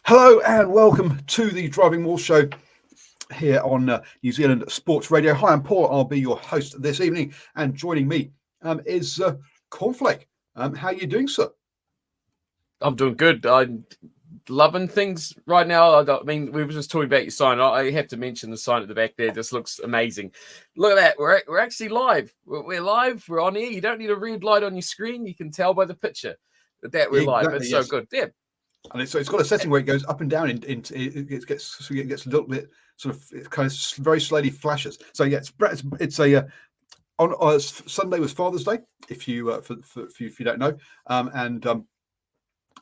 Hello and welcome to the DrivingMaul show here on New Zealand Sports Radio. Hi, I'm Paul. I'll be your host this evening, and joining me is Cornflake. How are you doing, sir? I'm doing good. I'm loving things right now. I mean, we were just talking about your sign. I have to mention the sign at the back there. It just looks amazing. Look at that. We're actually live. We're live. We're on air. You don't need a red light on your screen. You can tell by the picture that we're live. It's so good. Yeah. And it's got a setting where it goes up and down. It gets a little bit sort of, it kind of very slowly flashes. So yeah, it's on Sunday was Father's Day. If you if you don't know,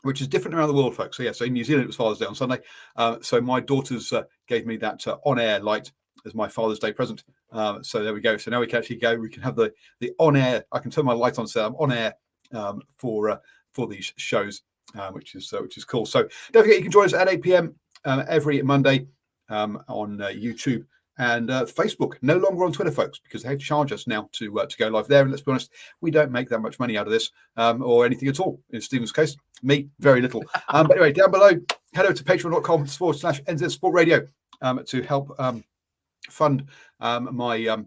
which is different around the world, folks. So yeah, so in New Zealand it was Father's Day on Sunday. So my daughters gave me that on-air light as my Father's Day present. So there we go. So now we can actually go. We can have the on-air. I can turn my light on, so I'm on air for these shows. Which is cool. So don't forget you can join us at 8 p.m. Every Monday on YouTube and Facebook. No longer on Twitter, folks, because they charge us now to go live there. And let's be honest, we don't make that much money out of this or anything at all. In Stephen's case, me, very little. But anyway, down below, head over to patreon.com/NZ Sport Radio to help fund my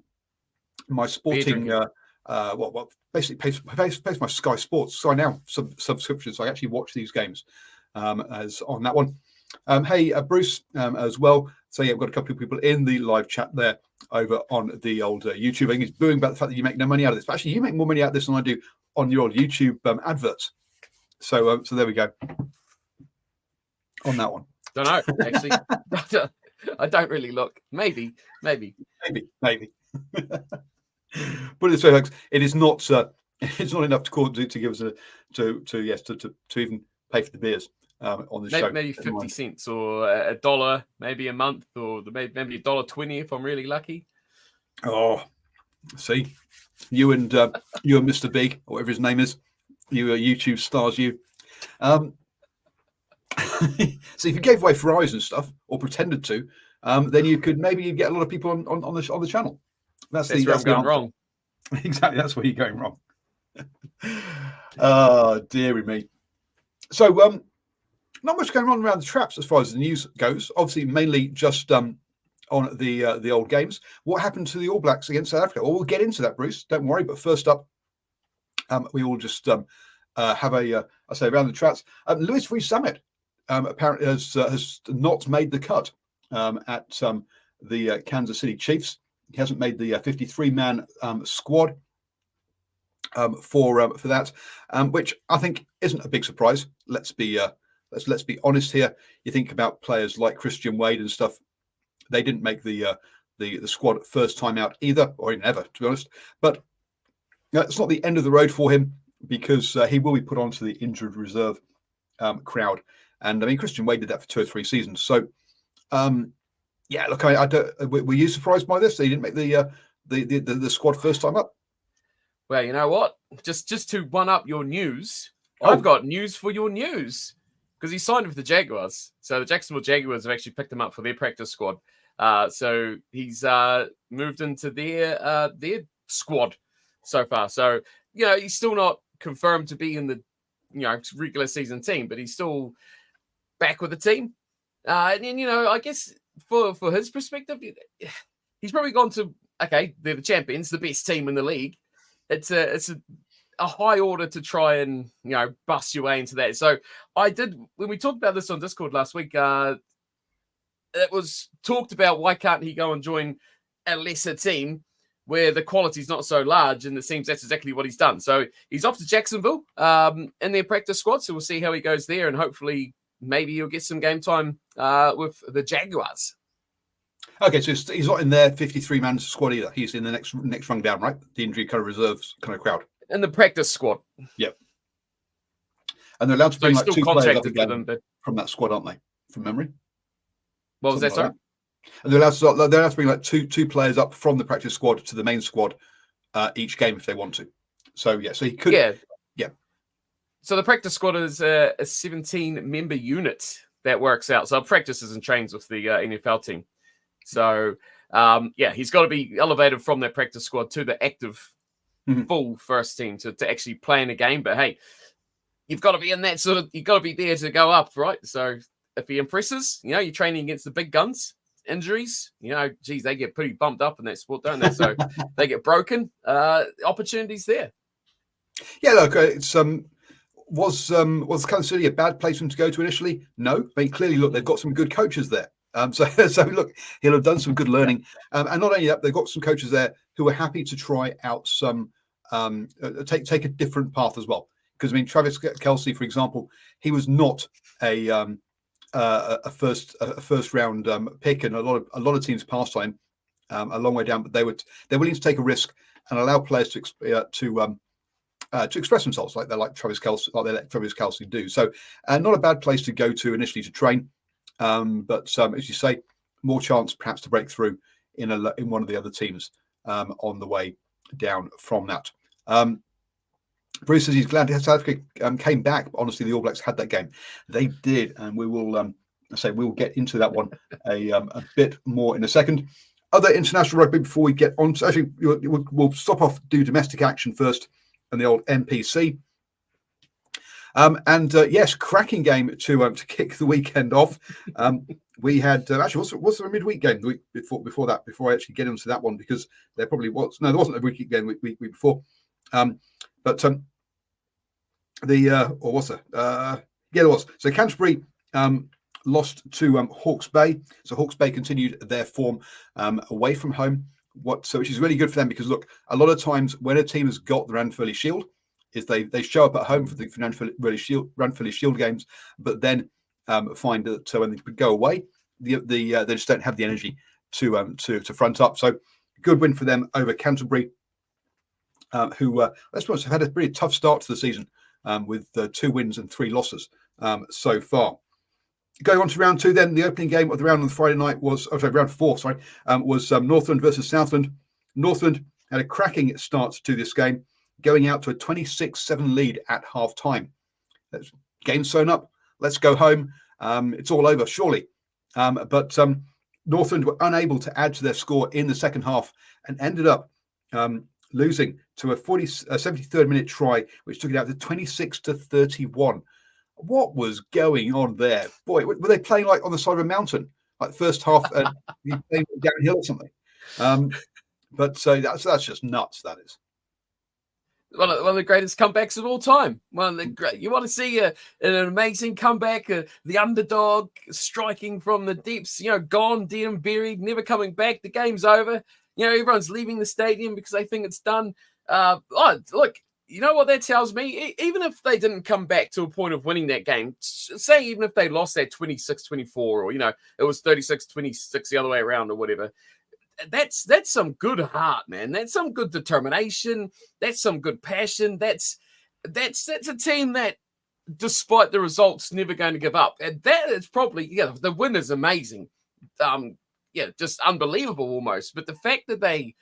sporting. Basically pays my Sky Sports, Sky Now subscription, so I actually watch these games as on that one. Hey, Bruce, as well. So yeah, we've got a couple of people in the live chat there over on the old YouTube. I think he's booing about the fact that you make no money out of this, but actually you make more money out of this than I do on your old YouTube adverts. So there we go on that one. Don't know, actually. I don't really look. Maybe. Put it this way, folks. It is not. It's not enough to give us to even pay for the beers on the show. Maybe 50 cents or $1, maybe a month, or maybe $1.20 if I'm really lucky. Oh, see, you and Mr. Big, or whatever his name is, you YouTube stars. You. So if you gave away Ferraris and stuff, or pretended to, then you could maybe get a lot of people on the channel. That's where I'm going wrong. Exactly, that's where you're going wrong. Oh, dearie me. So, not much going on around the traps as far as the news goes. Obviously, mainly just on the old games. What happened to the All Blacks against South Africa? Well, we'll get into that, Bruce. Don't worry. But first up, we will just have I say around the traps. Louis Freeh Summit apparently has not made the cut at the Kansas City Chiefs. He hasn't made the 53-man squad for that, which I think isn't a big surprise. Let's be honest here. You think about players like Christian Wade and stuff; they didn't make the squad first time out either, or even ever, to be honest. But it's not the end of the road for him because he will be put onto the injured reserve crowd. And I mean, Christian Wade did that for 2 or 3 seasons, so. Yeah, look, I don't. Were you surprised by this? They didn't make the squad first time up. Well, you know what? Just to one up your news, I've got news for your news because he signed with the Jaguars. So the Jacksonville Jaguars have actually picked him up for their practice squad. So he's moved into their squad so far. So he's still not confirmed to be in the regular season team, but he's still back with the team. And I guess. For his perspective, he's probably gone to they're the champions, the best team in the league. It's a high order to try and bust your way into that. So I did when we talked about this on Discord last week. It was talked about why can't he go and join a lesser team where the quality's not so large, and it seems that's exactly what he's done. So he's off to Jacksonville in their practice squad. So we'll see how he goes there, and hopefully. Maybe you'll get some game time with the Jaguars. Okay, so he's not in their 53-man squad either. He's in the next rung down, right? The injury kind of reserves kind of crowd. In the practice squad. Yep. And they're allowed to bring like 2 players up again from that squad, aren't they? From memory. What was that, sorry? And they're allowed to bring like two players up from the practice squad to the main squad each game if they want to. So yeah, so he could. Yeah. So the practice squad is a 17-member unit that works out. So practices and trains with the NFL team. So, he's got to be elevated from that practice squad to the active full first team to actually play in a game. But, hey, you've got to be in that you've got to be there to go up, right? So if he impresses, you're training against the big guns. Injuries, geez, they get pretty bumped up in that sport, don't they? So they get broken. Opportunities there. Yeah, look, it's was Kansas City a bad place for him to go to initially? No, I mean, clearly, look, they've got some good coaches there. So look, he'll have done some good learning, and not only that, they've got some coaches there who are happy to try out some take a different path as well. Because I mean, Travis Kelce, for example, he was not a first round pick, and a lot of teams passed on him a long way down. But they're willing to take a risk and allow players to express themselves like Travis Kelce, like they let Travis Kelce do. So, not a bad place to go to initially to train, but as you say, more chance perhaps to break through in one of the other teams on the way down from that. Bruce says he's glad South Africa came back. Honestly, the All Blacks had that game. They did, and we will we'll get into that one a bit more in a second. Other international rugby before we get on. So actually, we'll stop off, do domestic action first, and the old NPC. Yes, cracking game to kick the weekend off. We had actually what's the midweek game the week before that? Before I actually get into that one, because there probably was there wasn't a week game week before. Or was there? Yeah, there was. So Canterbury lost to Hawke's Bay. So Hawke's Bay continued their form away from home. Which is really good for them, because look, a lot of times when a team has got the Ranfurly Shield, is they show up at home for the Ranfurly Shield games, but then find that when they go away, they just don't have the energy to front up. So good win for them over Canterbury, who let's be honest, have had a pretty tough start to the season with 2 wins and 3 losses so far. Going on to round 2, then the opening game of the round on the Friday night was round 4. Was Northland versus Southland. Northland had a cracking start to this game, going out to a 26-7 lead at half time. Game sewn up. Let's go home. It's all over, surely. But Northland were unable to add to their score in the second half and ended up losing to a 73rd minute try, which took it out to 26-31. What was going on there? Boy, were they playing like on the side of a mountain, like first half downhill or something? But that's just nuts. That is one of the greatest comebacks of all time. You want to see an amazing comeback, the underdog striking from the deeps, gone, dead and buried, never coming back. The game's over. Everyone's leaving the stadium because they think it's done. Look, you know what that tells me? Even if they didn't come back to a point of winning that game, say even if they lost that 26-24, or, it was 36-26 the other way around or whatever, that's some good heart, man. That's some good determination. That's some good passion. That's a team that, despite the results, never going to give up. And that is probably, the win is amazing. Just unbelievable almost. But the fact that they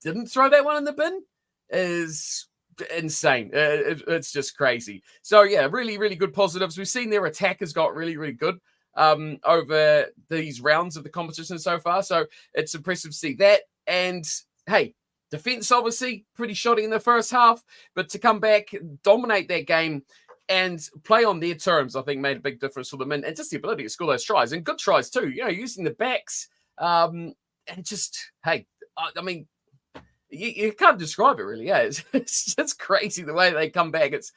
didn't throw that one in the bin is insane. It's just crazy. So yeah, really, really good positives. We've seen their attack has got really, really good over these rounds of the competition so far. So it's impressive to see that. And hey, defense obviously pretty shoddy in the first half, but to come back, dominate that game and play on their terms, I think made a big difference for them. And just the ability to score those tries, and good tries too, using the backs. And just, hey, I mean, you can't describe it really. Yeah, it's just crazy the way they come back. It's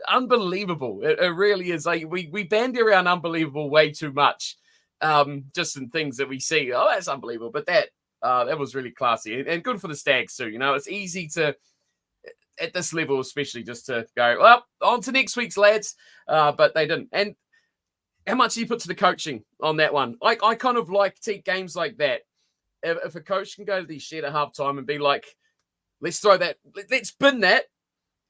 unbelievable. It really is. Like we bandy around unbelievable way too much, just in things that we see. Oh, that's unbelievable. But that was really classy and good for the Stags too. It's easy to, at this level especially, just to go, well, on to next week's lads. But they didn't. And how much do you put to the coaching on that one? I kind of like games like that. If a coach can go to the shed at halftime and be like, let's throw that, let's bin that,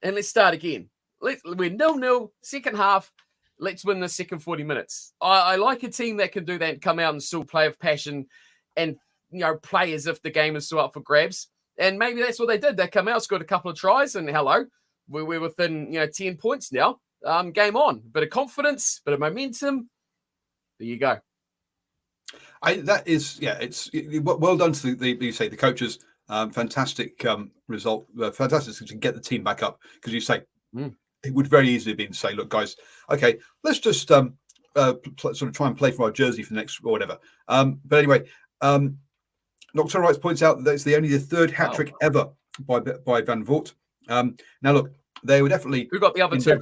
and let's start again. We're 0-0, second half. Let's win the second 40 minutes. I like a team that can do that and come out and still play with passion and, play as if the game is still up for grabs. And maybe that's what they did. They come out, scored a couple of tries, and hello, we're within 10 points now. Game on. Bit of confidence, bit of momentum. There you go. It's well done to the coaches. Fantastic result. Fantastic to get the team back up, because you say it would very easily be to say, look, guys, okay, let's just sort of try and play for our jersey for the next or whatever. But anyway, Nocturnal Rights points out that it's only the third hat trick ever by Van Voort. Now look, they were definitely Who got the other two?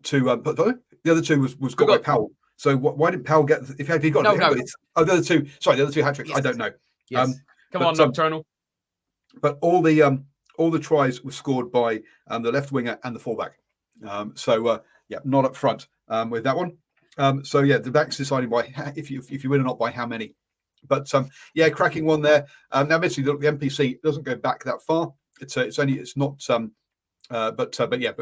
To but the other two was got by Powell. So why didn't Powell get? If he got no. The other two. Sorry, the other two hat tricks. Yes. I don't know. Yes. Come on, Nocturnal. But all the tries were scored by the left winger and the fullback. Not up front with that one. The back's deciding by if you win or not by how many. But cracking one there. Now, admittedly, the NPC doesn't go back that far. But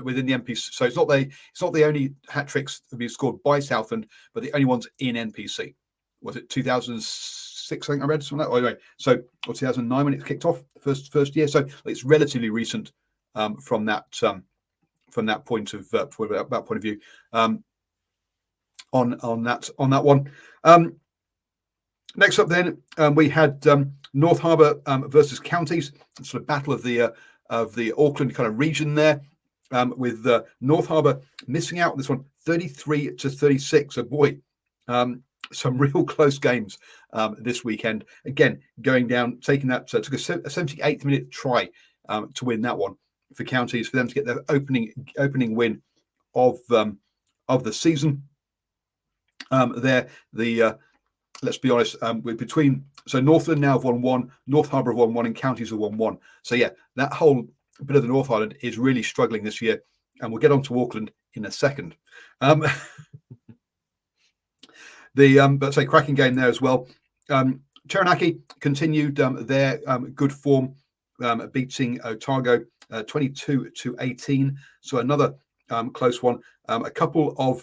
within the NPC, so it's not the only hat tricks that have been scored by Southend, but the only ones in NPC. Was it 2006? I think I read something like that. Anyway, or 2009 when it kicked off first year. So it's relatively recent from that point of view. On that one. Next up, then we had North Harbour versus Counties, sort of battle of the Auckland kind of region there, with North Harbour missing out on this one, 33-36. So boy, some real close games this weekend. Again, going down, taking that took a 78th minute try to win that one for Counties, for them to get their opening win of the season. Let's be honest, Northland now have won 1, North Harbour have won 1, and Counties have won 1. So that whole bit of the North Island is really struggling this year, and we'll get on to Auckland in a second. Cracking game there as well. Taranaki continued their good form, beating Otago 22-18. So another close one. A couple of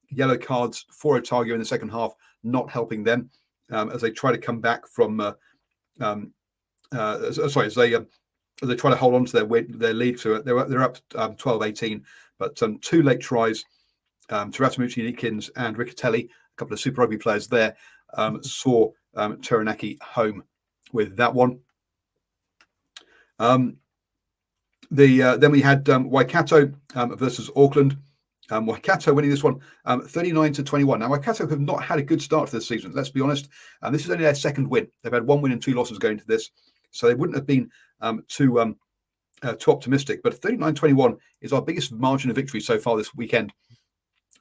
yellow cards for Otago in the second half, not helping them as they try to come back from as they try to hold on to their lead. So they're up 12-18, but 2 late tries. Taratamucci, Nikins, and Riccatelli, a couple of Super Rugby players there, saw Taranaki home with that one. Then we had Waikato versus Auckland. Waikato winning this one 39-21. Now, Waikato have not had a good start to this season, let's be honest. This is only their second win. They've had 1 win and 2 losses going to this, so they wouldn't have been too optimistic. But 39-21 is our biggest margin of victory so far this weekend.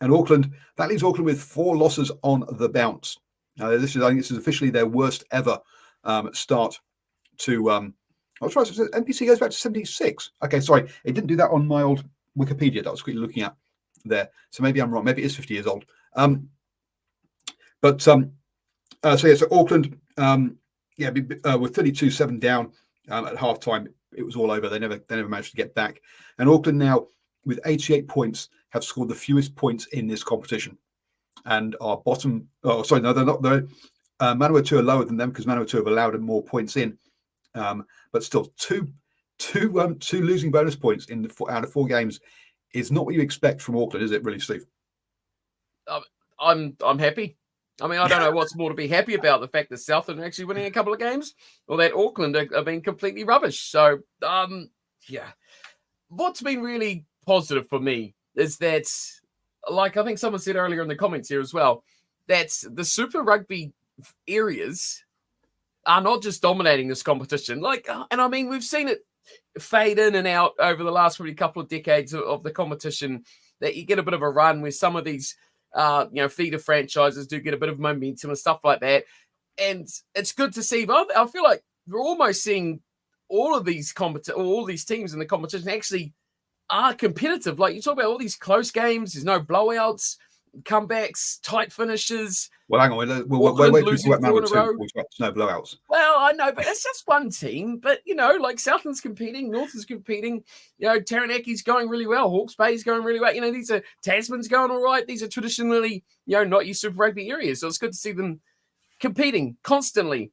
And Auckland, that leaves Auckland with 4 losses on the bounce. I think this is officially their worst ever start to. I'll try. NPC goes back to 76. Okay, sorry, it didn't do that on my old Wikipedia that I was quickly looking at there, so maybe I'm wrong. Maybe it is 50 years old. So Auckland, with 32-7 down at half time, it was all over. They never managed to get back. And Auckland now, with 88 points, have scored the fewest points in this competition, and are bottom. Oh, sorry, no, they're not. They're Manawatu are lower than them because Manawatu have allowed them more points in, but still two losing bonus points out of 4 games is not what you expect from Auckland, is it? Really, Steve? I'm happy. I mean, I don't know what's more to be happy about, the fact that Southland are actually winning a couple of games, or that Auckland are being completely rubbish. So, what's been really positive for me is that, like I think someone said earlier in the comments here as well, that the Super Rugby areas are not just dominating this competition. And I mean, we've seen it fade in and out over the last probably couple of decades of the competition, that you get a bit of a run where some of these feeder franchises do get a bit of momentum and stuff like that, and it's good to see. But I feel like we're almost seeing all these teams in the competition actually are competitive. Like, you talk about all these close games, there's no blowouts, comebacks, tight finishes. Well, hang on. Wait, losing 4 in a row. No blowouts. Well, I know, but it's just one team. But, like Southland's competing, North is competing. Taranaki's going really well. Hawke's Bay's going really well. These are Tasman's going all right. These are traditionally, not your Super Rugby areas. So it's good to see them competing constantly.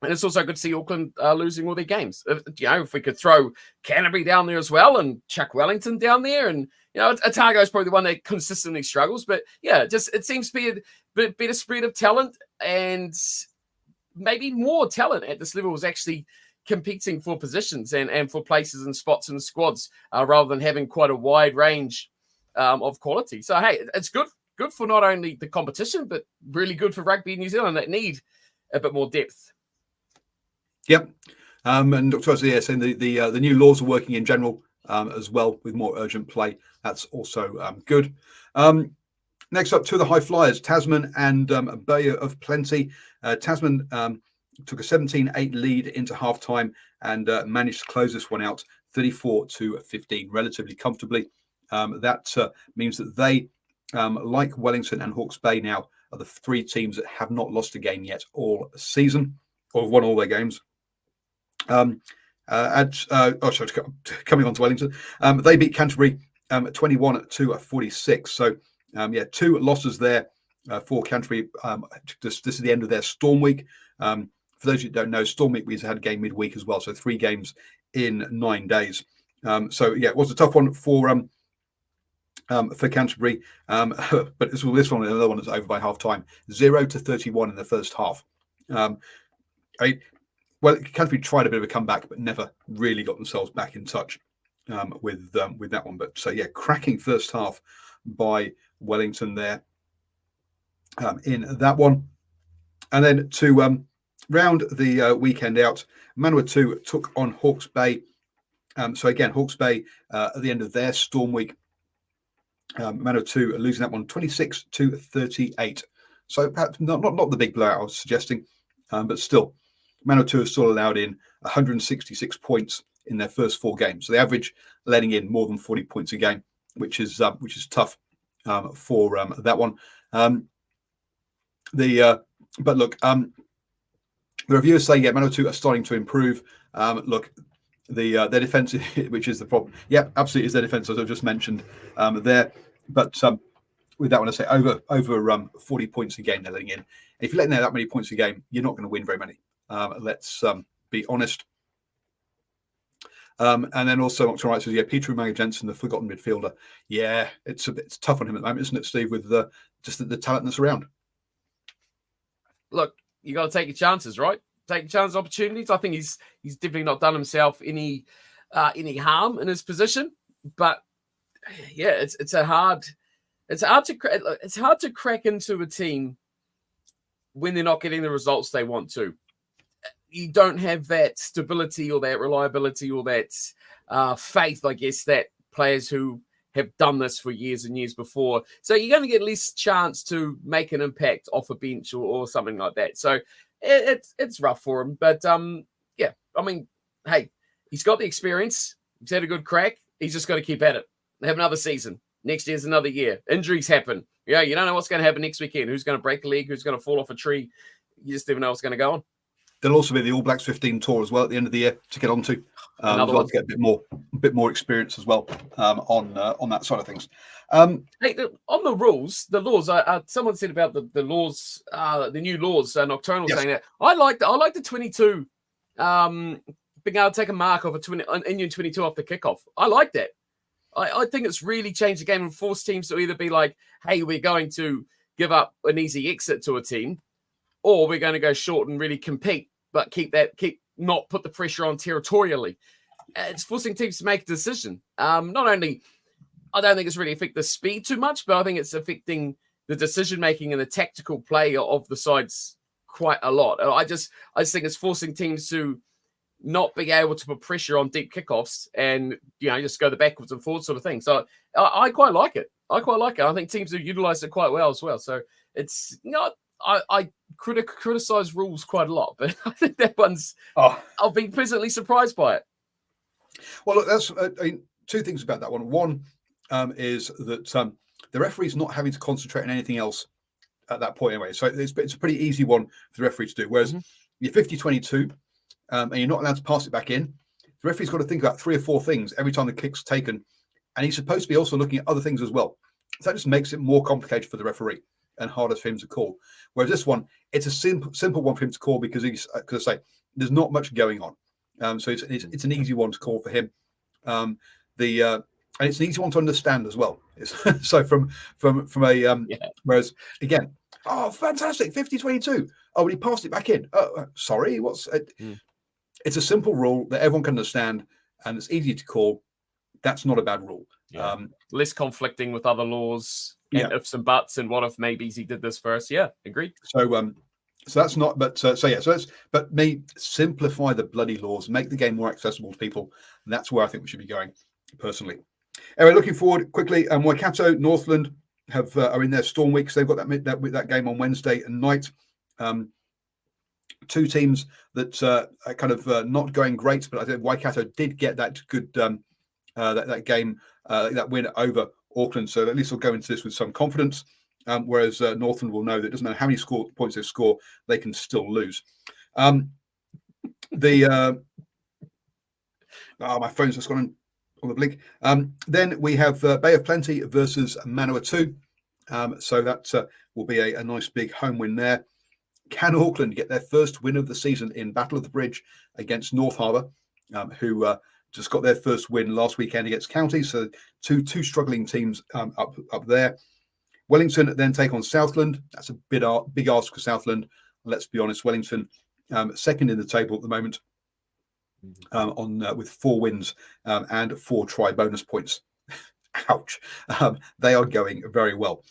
And it's also good to see Auckland losing all their games. If we could throw Canterbury down there as well, and chuck Wellington down there, and Otago is probably the one that consistently struggles. But it seems to be a bit better spread of talent, and maybe more talent at this level is actually competing for positions and for places and spots in the squads, rather than having quite a wide range of quality. So hey, it's good. good for not only the competition, but really good for rugby in New Zealand that need a bit more depth. Yep. And Dr. Wesley, saying the new laws are working in general as well with more urgent play. That's also good. Next up, two of the high flyers, Tasman and Bay of Plenty. Tasman took a 17-8 lead into halftime and managed to close this one out 34-15 relatively comfortably. That means that they, like Wellington and Hawke's Bay now, are the three teams that have not lost a game yet all season or have won all their games. Coming on to Wellington, they beat Canterbury 21-46. So, two losses there for Canterbury. This is the end of their Storm Week. For those who don't know, Storm Week, we had a game midweek as well. So 3 games in 9 days. It was a tough one for Canterbury. But this one, another one that's over by half time, 0-31 in the first half. Canterbury tried a bit of a comeback, but never really got themselves back in touch with that one. But cracking first half by Wellington there in that one. And then to round the weekend out, Manawatu took on Hawke's Bay. Hawke's Bay at the end of their Storm Week, Manawatu losing that one 26-38. So perhaps not the big blowout I was suggesting, but still. Manawatu have still allowed in 166 points in their first 4 games. So they average letting in more than 40 points a game, which is tough for that one. The reviewers say Manawatu are starting to improve. Their defense, which is the problem. Yeah, absolutely, is their defense, as I just mentioned there. But with that one, I say over 40 points a game they're letting in. If you're letting in that many points a game, you're not going to win very many. Let's be honest. And then also, Dr. Wright says, Peter Umaga Jensen, the forgotten midfielder. Yeah, it's tough on him at the moment, isn't it, Steve, with just the talent that's around? Look, you got to take your chances, right? Take your chances, opportunities. I think he's definitely not done himself any harm in his position. But yeah, it's hard to crack into a team when they're not getting the results they want to. You don't have that stability or that reliability or that faith, I guess, that players who have done this for years and years before. So you're going to get less chance to make an impact off a bench or something like that. So it's rough for him. But, hey, he's got the experience. He's had a good crack. He's just got to keep at it. Have another season. Next year's another year. Injuries happen. Yeah, you don't know what's going to happen next weekend. Who's going to break a leg? Who's going to fall off a tree? You just never know what's going to go on. There'll also be the All Blacks 15 tour as well at the end of the year to get onto, to get a bit more experience as well on that side of things. On the rules, the laws. Someone said about the laws, the new laws. Nocturnal saying that I like the 22 being able to take a mark off an Indian 22 off the kickoff. I like that. I think it's really changed the game and forced teams to either be like, hey, we're going to give up an easy exit to a team, or we're going to go short and really compete, but not put the pressure on territorially. It's forcing teams to make a decision. Not only, I don't think it's really affecting the speed too much, but I think it's affecting the decision making and the tactical play of the sides quite a lot. I just think it's forcing teams to not being able to put pressure on deep kickoffs and, just go the backwards and forwards sort of thing. So I quite like it. I think teams have utilized it quite well as well. So it's, I criticize rules quite a lot, but I think that one's, I've been pleasantly surprised by it. Well, look, that's two things about that one. One is that the referee's not having to concentrate on anything else at that point anyway. So it's a pretty easy one for the referee to do. Whereas you're 50-22, and you're not allowed to pass it back in. The referee's got to think about 3 or 4 things every time the kick's taken, and he's supposed to be also looking at other things as well. So that just makes it more complicated for the referee and harder for him to call. Whereas this one, it's a simple one for him to call because there's not much going on. So it's an easy one to call for him. And it's an easy one to understand as well. So from a whereas again, fantastic, 50-22. Oh, but he passed it back in. Oh, sorry, what's it? It's a simple rule that everyone can understand, and it's easy to call. That's not a bad rule. Less conflicting with other laws. and ifs and buts and what if maybes he did this first. Yeah, agreed. So that's not, but but me simplify the bloody laws, make the game more accessible to people. And that's where I think we should be going, personally. Anyway, looking forward quickly. Waikato, Northland are in their storm week. So they've got that game on Wednesday night. Two teams that are kind of not going great, but I think Waikato did get that good that game, that win over Auckland. So at least they'll go into this with some confidence. Whereas Northland will know that it doesn't matter how many points they score, they can still lose. My phone's just gone on the blink. Then we have Bay of Plenty versus Manawatu. So that will be a nice big home win there. Can Auckland get their first win of the season in Battle of the Bridge against North Harbour, who just got their first win last weekend against County? So two struggling teams up there. Wellington then take on Southland. That's a big ask for Southland. Let's be honest, Wellington second in the table at the moment with 4 wins and 4 try bonus points. Ouch. They are going very well.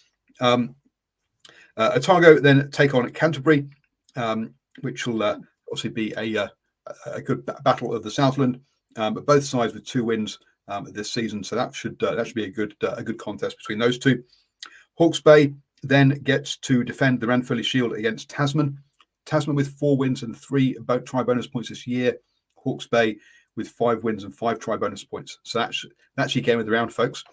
Otago then take on Canterbury, which will obviously be a good battle of the Southland, but both sides with 2 wins this season. So that should be a good contest between those two. Hawke's Bay then gets to defend the Ranfurly Shield against Tasman. Tasman with 4 wins and 3 try bonus points this year. Hawke's Bay with 5 wins and 5 try bonus points. So that's your game of the round, folks,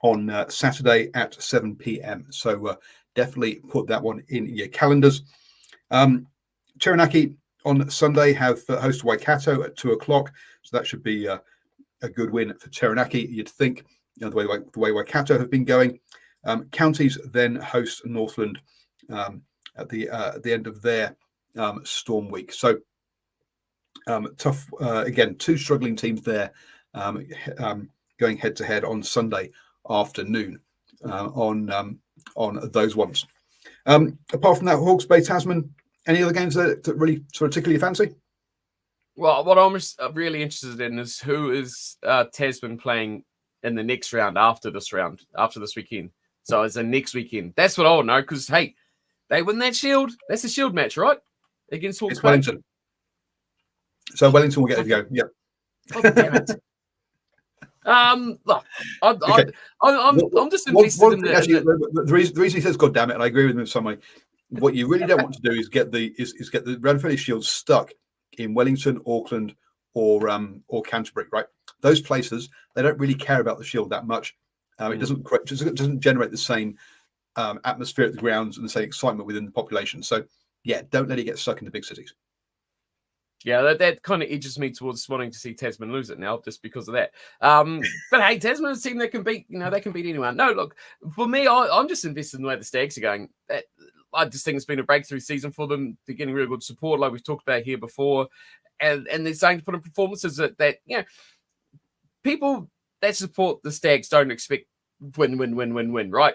on Saturday at 7 p.m. So definitely put that one in your calendars. Taranaki on Sunday have host Waikato at 2 o'clock. So that should be a good win for Taranaki, you'd think. The way Waikato have been going. Counties then host Northland at the end of their storm week. So tough again. 2 struggling teams there going head to head on Sunday afternoon on those ones. Apart from that, Hawke's Bay, Tasman. Any other games that really sort of tickle your fancy? Well, what I'm really interested in is who is Tasman playing in the next round after this weekend. So it's the next weekend. That's what I want to know, because hey, they win that shield. That's a shield match, right? Against Hawke's Bay. Wellington. So Wellington will get to go. Yep. Oh, damn it. Look, I'm just invested in the reason he says "God damn it," and I agree with him in some way. What you really don't want to do is get the Ranfurly Shield stuck in Wellington, Auckland, or Canterbury, right? Those places, they don't really care about the shield that much. It doesn't generate the same atmosphere at the grounds and the same excitement within the population. So yeah, don't let it get stuck in the big cities. Yeah, that kind of edges me towards wanting to see Tasman lose it now, just because of that. But hey, Tasman's a team that can beat, they can beat anyone. No, look, for me, I'm just invested in the way the Stags are going. I just think it's been a breakthrough season for them. They're getting really good support, like we've talked about here before, and they're starting to put in performances that people that support the Stags don't expect win, right?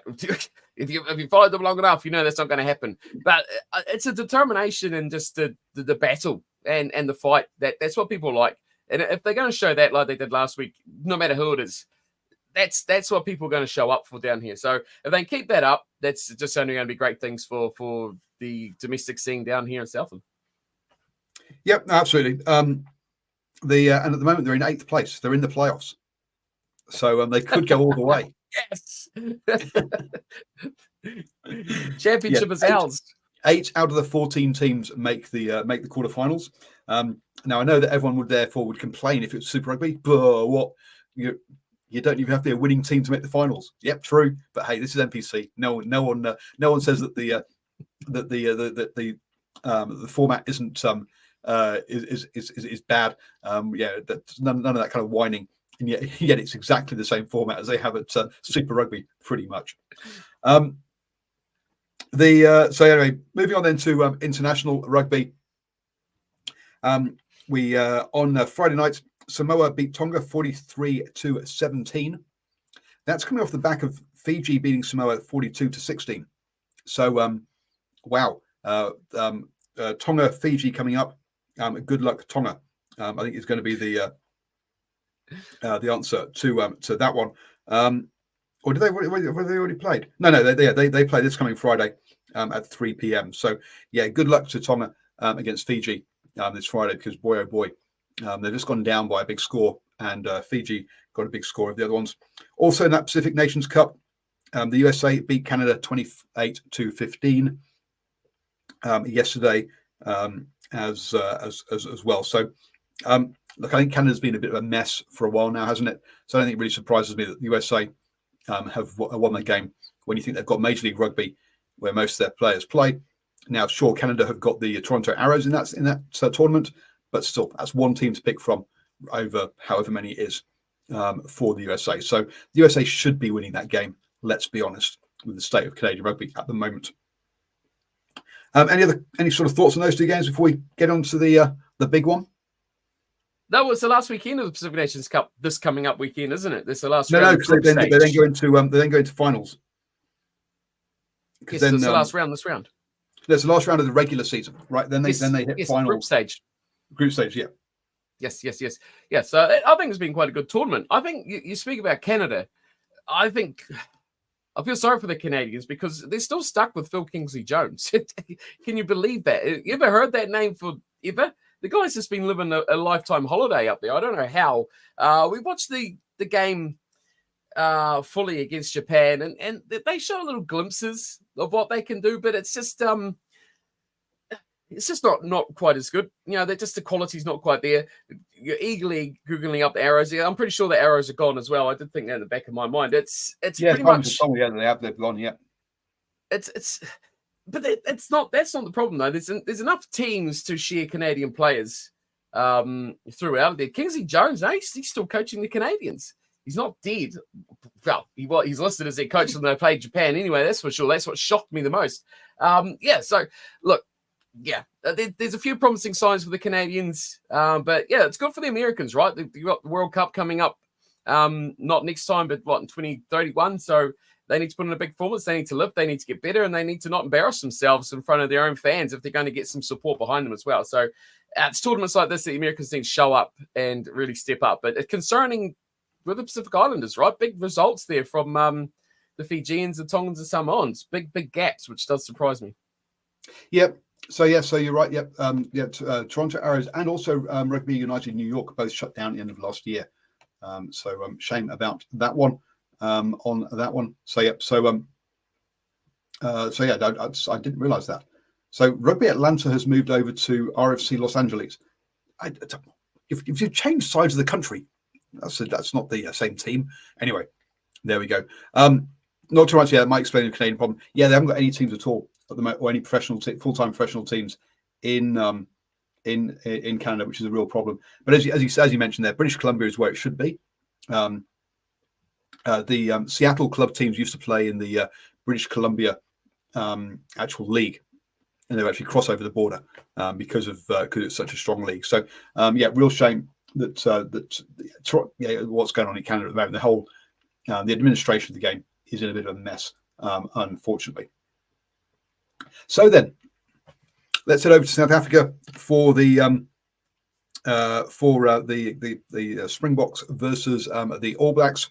If you follow them long enough, that's not going to happen. But it's a determination and just the battle and the fight. That's what people like. And if they're going to show that like they did last week, no matter who it is, that's what people are going to show up for down here. So if they keep that up, that's just only going to be great things for the domestic scene down here in Southland. Yep, absolutely. And at the moment they're in 8th place. They're in the playoffs, so they could go all the way. Yes. Championship is ours. 8 out of the 14 teams make the quarterfinals. Now I know that everyone would complain if it's Super Rugby, but what you don't even have to be a winning team to make the finals. Yep, true. But hey, this is NPC. No one says that the format isn't is bad. That's none of that kind of whining. And yet it's exactly the same format as they have at Super Rugby, pretty much. So anyway, moving on then to international rugby. We on Friday night, Samoa beat Tonga 43-17. That's coming off the back of Fiji beating Samoa 42-16. So wow, Tonga Fiji coming up. Good luck, Tonga. I think is going to be the answer to that one. Or did they? Were they already played? No, they play this coming Friday at 3 p.m. So yeah, good luck to Tonga against Fiji this Friday, because boy oh boy, they've just gone down by a big score, and Fiji got a big score of the other ones. Also in that Pacific Nations Cup, the USA beat Canada 28-15 yesterday as well. So look, I think Canada's been a bit of a mess for a while now, hasn't it? So I don't think it really surprises me that the USA have won the game when you think they've got Major League Rugby, where most of their players play. Now, sure, Canada have got the Toronto Arrows in that tournament, but still, that's one team to pick from over however many it is for the USA. So the USA should be winning that game, let's be honest, with the state of Canadian rugby at the moment. Any sort of thoughts on those two games before we get on to the big one? That was the last weekend of the Pacific Nations Cup. This coming up weekend, isn't it? This is the last round. No, because they then go into finals. Yes, then, it's the last round. This round. There's the last round of the regular season, right? Then they hit finals. Group stage. Group stage, yeah. Yes. So I think it's been quite a good tournament. I think you speak about Canada. I feel sorry for the Canadians because they're still stuck with Phil Kingsley-Jones. Can you believe that? You ever heard that name forever? The guy's just been living a lifetime holiday up there. I don't know how. We watched the game fully against Japan, and they show little glimpses of what they can do, but it's just not quite as good. You know, the quality's not quite there. You're eagerly googling up the arrows. Yeah, I'm pretty sure the arrows are gone as well. I did think that in the back of my mind. It's pretty much. They've gone. Yeah. But that's not the problem though. There's enough teams to share Canadian players throughout there. Kingsley-Jones, he's still coaching the Canadians. He's not dead. Well, he's listed as their coach when they played Japan anyway. That's for sure. That's what shocked me the most. So look, there's a few promising signs for the Canadians, but yeah, it's good for the Americans, right? You've got the World Cup coming up, not next time, but in 2031. So they need to put in a big performance. They need to lift. They need to get better, and they need to not embarrass themselves in front of their own fans if they're going to get some support behind them as well. So it's tournaments like this that the Americans need to show up and really step up. But it's concerning with the Pacific Islanders, right? Big results there from the Fijians, the Tongans, and Samoans. Big gaps, which does surprise me. Yep. So you're right. Yep. Toronto Arrows and also Rugby United New York both shut down at the end of last year. Shame about that one. On that one. I didn't realize that. So Rugby Atlanta has moved over to RFC Los Angeles. If you change sides of the country, that's not the same team. Anyway, there we go. Not too much. Yeah, that might explain the Canadian problem. Yeah, they haven't got any teams at all at the moment, or any full-time professional teams in Canada, which is a real problem. But as you mentioned there, British Columbia is where it should be. The Seattle club teams used to play in the British Columbia actual league, and they've actually crossed over the border because it's such a strong league. So real shame that what's going on in Canada at the moment. The whole the administration of the game is in a bit of a mess, unfortunately. So then, let's head over to South Africa for the Springboks versus the All Blacks.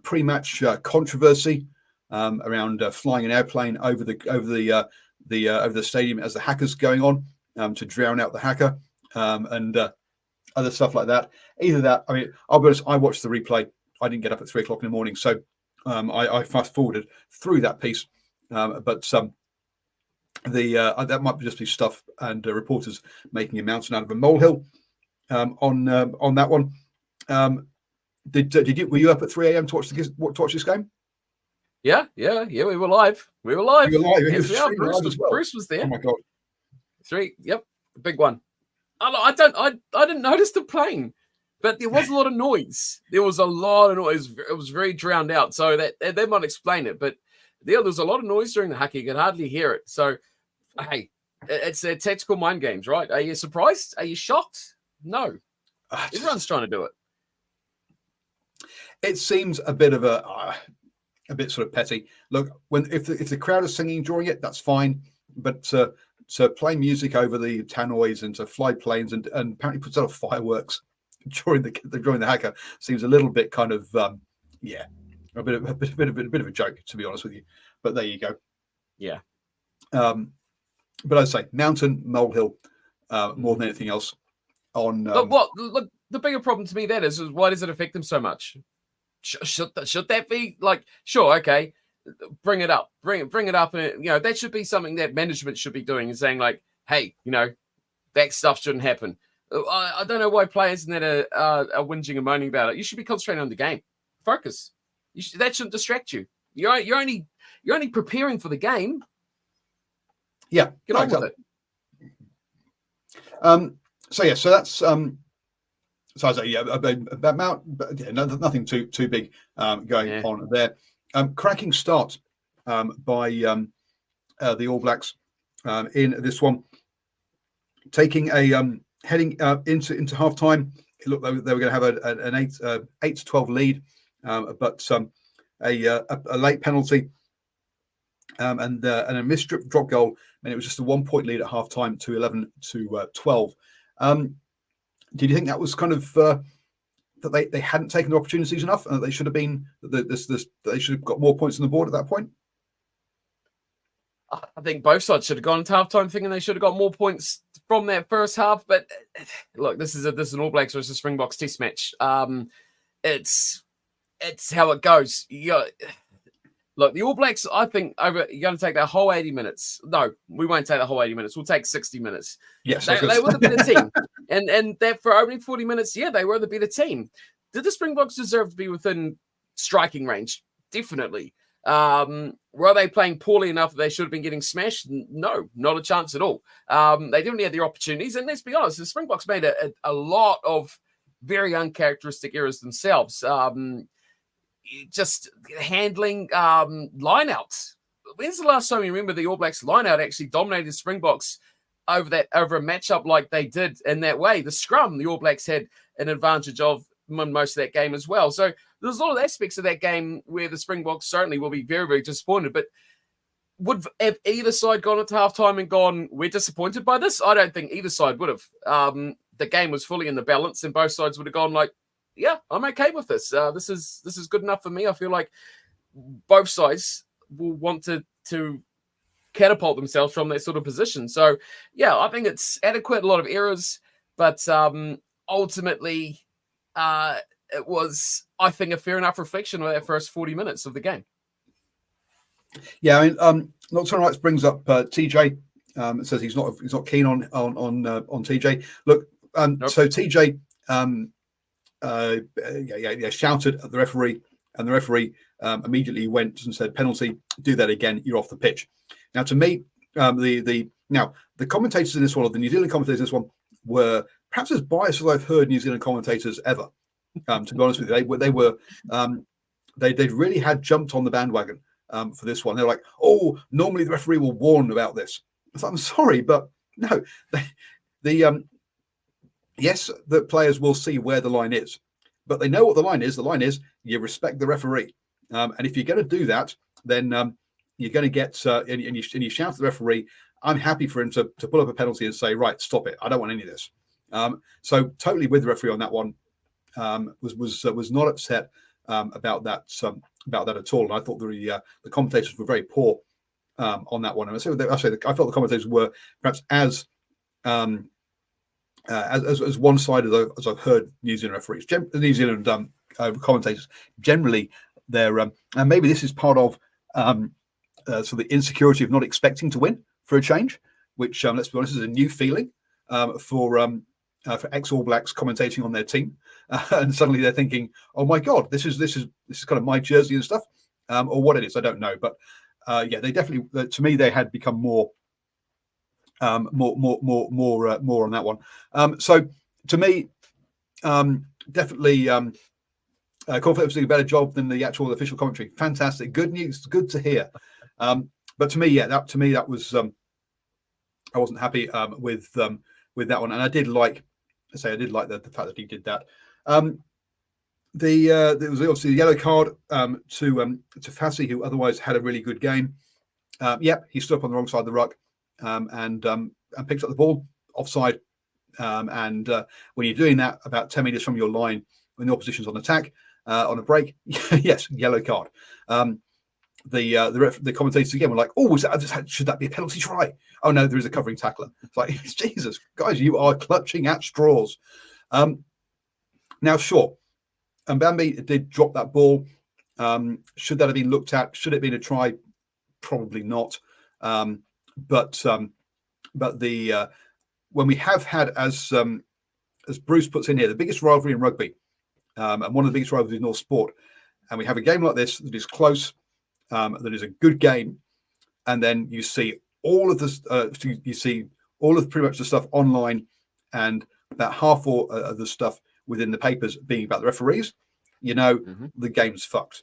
Pre-match controversy around flying an airplane over the stadium as the hacker's going on to drown out the hacker and other stuff like that. Either that, I mean, I'll be honest, I watched the replay. I didn't get up at 3 o'clock in the morning, so I fast forwarded through that piece. That might just be stuff and reporters making a mountain out of a molehill on that one. Were you up at 3 a.m. to watch this game? Yeah, we were live. We were live. Yes, Bruce was there. Oh my god. 3, yep, big one. I didn't notice the plane, but there was a lot of noise. It was very drowned out, so that might explain it. But there was a lot of noise during the hacker. You could hardly hear it. So, hey, it's tactical mind games, right? Are you surprised? Are you shocked? No. Everyone's trying to do it. It seems a bit sort of petty. Look, if the crowd is singing during it, that's fine. But to play music over the tannoys and to fly planes and apparently put out fireworks during the hacker seems a little bit kind of a bit of a joke, to be honest with you. But there you go. Yeah. But I'd say mountain, molehill, more than anything else. Look, the bigger problem to me then is why does it affect them so much? Should that be like, sure, okay, bring it up, bring it up, and that should be something that management should be doing, and saying like, hey, that stuff shouldn't happen. I don't know why players and that are whinging and moaning about it. You should be concentrating on the game. Focus. That shouldn't distract you. You're only preparing for the game. Yeah, get on with it. So that's so I say about Mount, but nothing too big going on there. Cracking start by the All Blacks in this one, taking a heading into half time. It looked like they were going to have an 8-12 lead, but a late penalty and a missed drop goal, and it was just a 1 point lead at half time to 11-12. Did you think that was kind of that they hadn't taken the opportunities enough, and that they should have been they should have got more points on the board at that point? I think both sides should have gone into halftime thinking they should have got more points from that first half. But look, this is an All Blacks versus Springboks test match. It's how it goes. Look, the All Blacks, I think, you're going to take that whole 80 minutes. No, we won't take the whole 80 minutes. We'll take 60 minutes. Yes, they were the better team. And that for opening 40 minutes, they were the better team. Did the Springboks deserve to be within striking range? Definitely. Were they playing poorly enough that they should have been getting smashed? No, not a chance at all. They definitely had their opportunities. And let's be honest, the Springboks made a lot of very uncharacteristic errors themselves. Just handling lineouts. When's the last time you remember the All Blacks lineout actually dominated Springboks over a matchup like they did in that way? The scrum, the All Blacks had an advantage of most of that game as well. So there's a lot of aspects of that game where the Springboks certainly will be very, very disappointed. But have either side gone into halftime and gone, we're disappointed by this? I don't think either side would have. The game was fully in the balance, and both sides would have gone like, yeah, I'm okay with this. This is good enough for me. I feel like both sides will want to catapult themselves from that sort of position. So, yeah, I think it's adequate. A lot of errors, but ultimately, it was, I think, a fair enough reflection of that first 40 minutes of the game. Yeah, I mean, Nocturnal Rights brings up TJ. It says he's not keen on TJ. Look, nope. So TJ. Shouted at the referee, and the referee immediately went and said, penalty, do that again, you're off the pitch. Now, to me, the commentators in this one, or the New Zealand commentators in this one, were perhaps as biased as I've heard New Zealand commentators ever. To be honest with you, they'd really had jumped on the bandwagon for this one. They're like, oh, normally the referee will warn about this. I'm sorry, but no, yes, the players will see where the line is, but they know what the line is. The line is you respect the referee, and if you're going to do that, then you're going to get and you shout at the referee. I'm happy for him to pull up a penalty and say, right, stop it. I don't want any of this. So totally with the referee on that one. Was not upset about that at all. And I thought the commentators were very poor on that one. And I felt the commentators were perhaps as one-sided as I've heard New Zealand referees, New Zealand commentators. Generally, they're and maybe this is part of so the insecurity of not expecting to win for a change, which let's be honest is a new feeling for ex-All Blacks commentating on their team, and suddenly they're thinking, "Oh my God, this is kind of my jersey and stuff," or what it is. I don't know, but they definitely, to me, they had become more on that one. So to me, definitely, Cornflake was doing a better job than the actual official commentary. Fantastic, good news, good to hear. But to me, that was I wasn't happy with that one, and I did like the fact that he did that. There was obviously the yellow card to Fassi, who otherwise had a really good game. He stood up on the wrong side of the ruck and picked up the ball offside. And when you're doing that about 10 meters from your line, when the opposition's on attack, on a break. Yes, yellow card. The commentators again were like, "Oh, should that be a penalty try?" Oh no, there is a covering tackler. It's like, Jesus, guys, you are clutching at straws. Now, sure, and Mbambi did drop that ball. Should that have been looked at? Should it have been a try? Probably not. But when we have had, as Bruce puts in here, the biggest rivalry in rugby, and one of the biggest rivalries in all sport, and we have a game like this that is close, that is a good game, and then you see all of this, you see all of pretty much the stuff online, and about half of the stuff within the papers being about the referees. The game's fucked,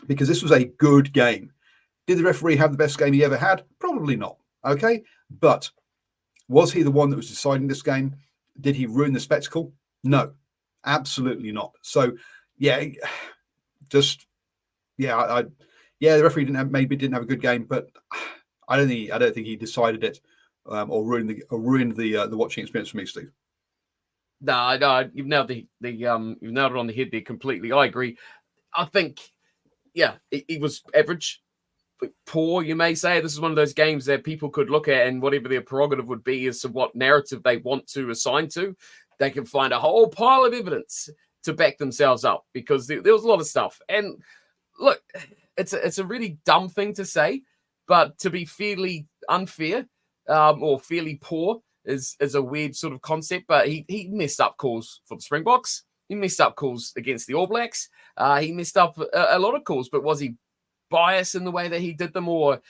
because this was a good game. Did the referee have the best game he ever had? Probably not. Okay, but was he the one that was deciding this game? Did he ruin the spectacle? No, absolutely not. So, the referee didn't have a good game, but I don't think he decided it or ruined the watching experience for me, Steve. No, you've nailed you've nailed it on the head there completely. I agree. I think, it was average, poor, you may say. This is one of those games that people could look at, and whatever their prerogative would be as to what narrative they want to assign to, they can find a whole pile of evidence to back themselves up, because there was a lot of stuff. And look, it's a really dumb thing to say, but to be fairly unfair or fairly poor is a weird sort of concept. But he messed up calls for the Springboks. He messed up calls against the All Blacks. He messed up a lot of calls, but was he biased in the way that he did them, or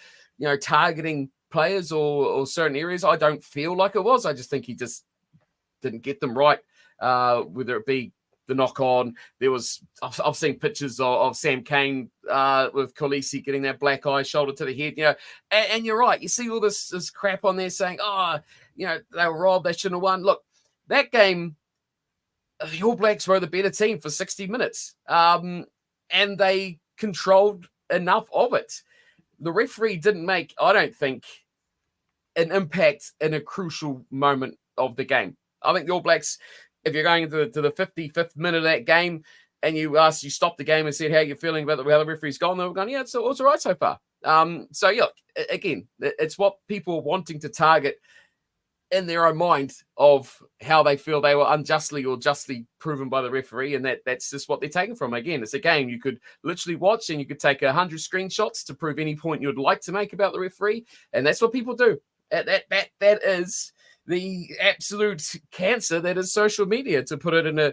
targeting players or certain areas? I don't feel like it was. I just think he just didn't get them right, whether it be the knock on. I've seen pictures of Sam Cane with Khaleesi getting that black eye shoulder to the head, and you're right. You see all this crap on there saying, they were robbed, they shouldn't have won. Look, that game, the All Blacks were the better team for 60 minutes, and they controlled enough of it. The referee didn't make, I don't think, an impact in a crucial moment of the game. I think the All Blacks, if you're going into the 55th minute of that game and you stopped the game and said how you're feeling about how the referee's gone, they were going, it's all right so far. Again, it's what people are wanting to target in their own mind of how they feel they were unjustly or justly proven by the referee, and that's just what they're taking from. Again, it's a game you could literally watch, and you could take 100 screenshots to prove any point you'd like to make about the referee, and that's what people do. That is the absolute cancer that is social media, to put it in a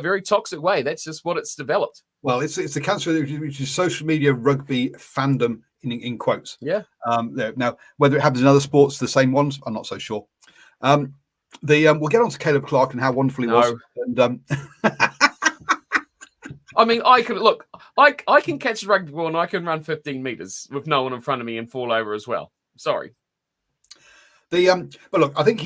very toxic way. That's just what it's developed. Well, it's the cancer, which is social media rugby fandom in quotes. Yeah. Now, whether it happens in other sports, the same ones, I'm not so sure. We'll get on to Caleb Clark and how wonderful he was. And, I mean, I can catch a rugby ball and I can run 15 meters with no one in front of me and fall over as well. Sorry. But look, I think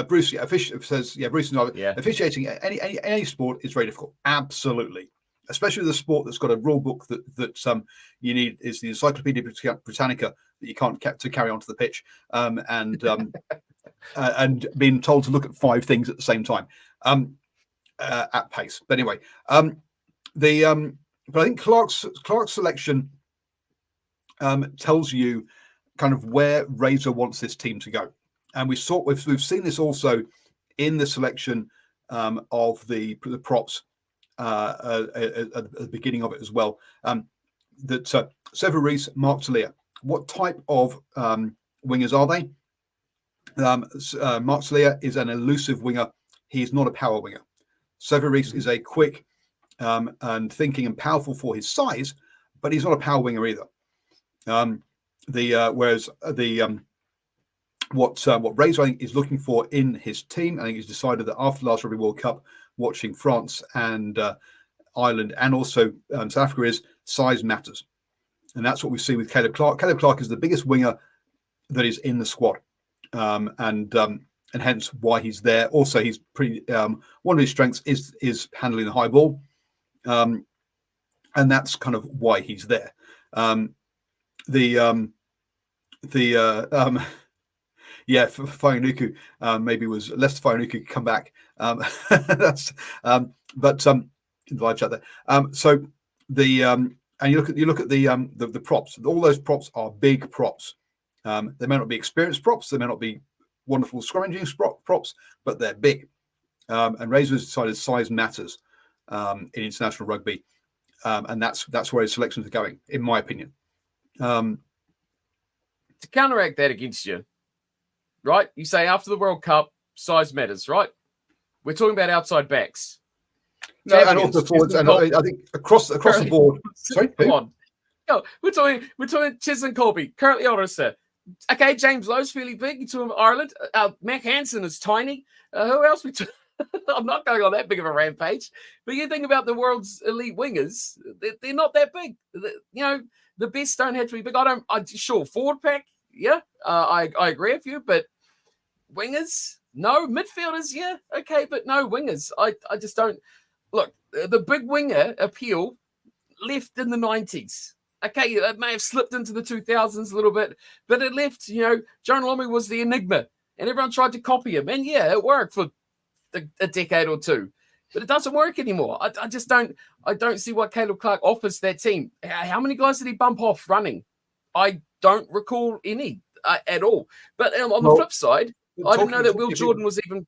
Bruce says, Bruce and I, officiating any sport is very difficult. Absolutely. Especially with a sport that's got a rule book that you need is the Encyclopedia Britannica that you can't carry onto the pitch, and being told to look at 5 things at the same time at pace. But anyway, but I think Clark's selection tells you kind of where Razor wants this team to go, and we've seen this also in the selection of the props. At the beginning of it as well, that Sever Reece, Mark Talia, what type of wingers are they? Mark Talia is an elusive winger. He's not a power winger. Sever Reece is a quick and thinking and powerful for his size, but he's not a power winger either. What Razor, I think, is looking for in his team, I think he's decided that after the last Rugby World Cup, watching France and Ireland and also South Africa, is size matters. And that's what we see with Caleb Clark. Caleb Clark is the biggest winger that is in the squad, and hence why he's there. Also, he's pretty. One of his strengths is handling the high ball, and that's kind of why he's there. yeah, Fayanuku maybe was less Fayanuku come back. That's but in the live chat there. So the and you look at the props. All those props are big props. They may not be experienced props. They may not be wonderful scrummaging props, but they're big. And Razor has decided size matters in international rugby, and that's where his selections are going, in my opinion. To counteract that against you, right? You say after the World Cup, size matters, right? We're talking about outside backs. No, and also forwards, and I think across the board. Sorry, come on. No, we're talking Cheslin Colby, currently Orisa. Okay, James Lowe's fairly big. You talking Ireland. Mac Hansen is tiny. Who else we talk? I'm not going on that big of a rampage. But you think about the world's elite wingers, they're not that big. The best don't have to be big. Sure, forward pack, yeah, I agree with you, but wingers, no. Midfielders, yeah, okay, but no wingers. I just don't. Look, the big winger appeal left in the 90s. Okay, it may have slipped into the 2000s a little bit, but it left, John Lomu was the enigma, and everyone tried to copy him. And yeah, it worked for a decade or two, but it doesn't work anymore. I just don't see what Caleb Clark offers that team. How many guys did he bump off running? I don't recall any at all. But on the flip side, I didn't know that Will Jordan was even.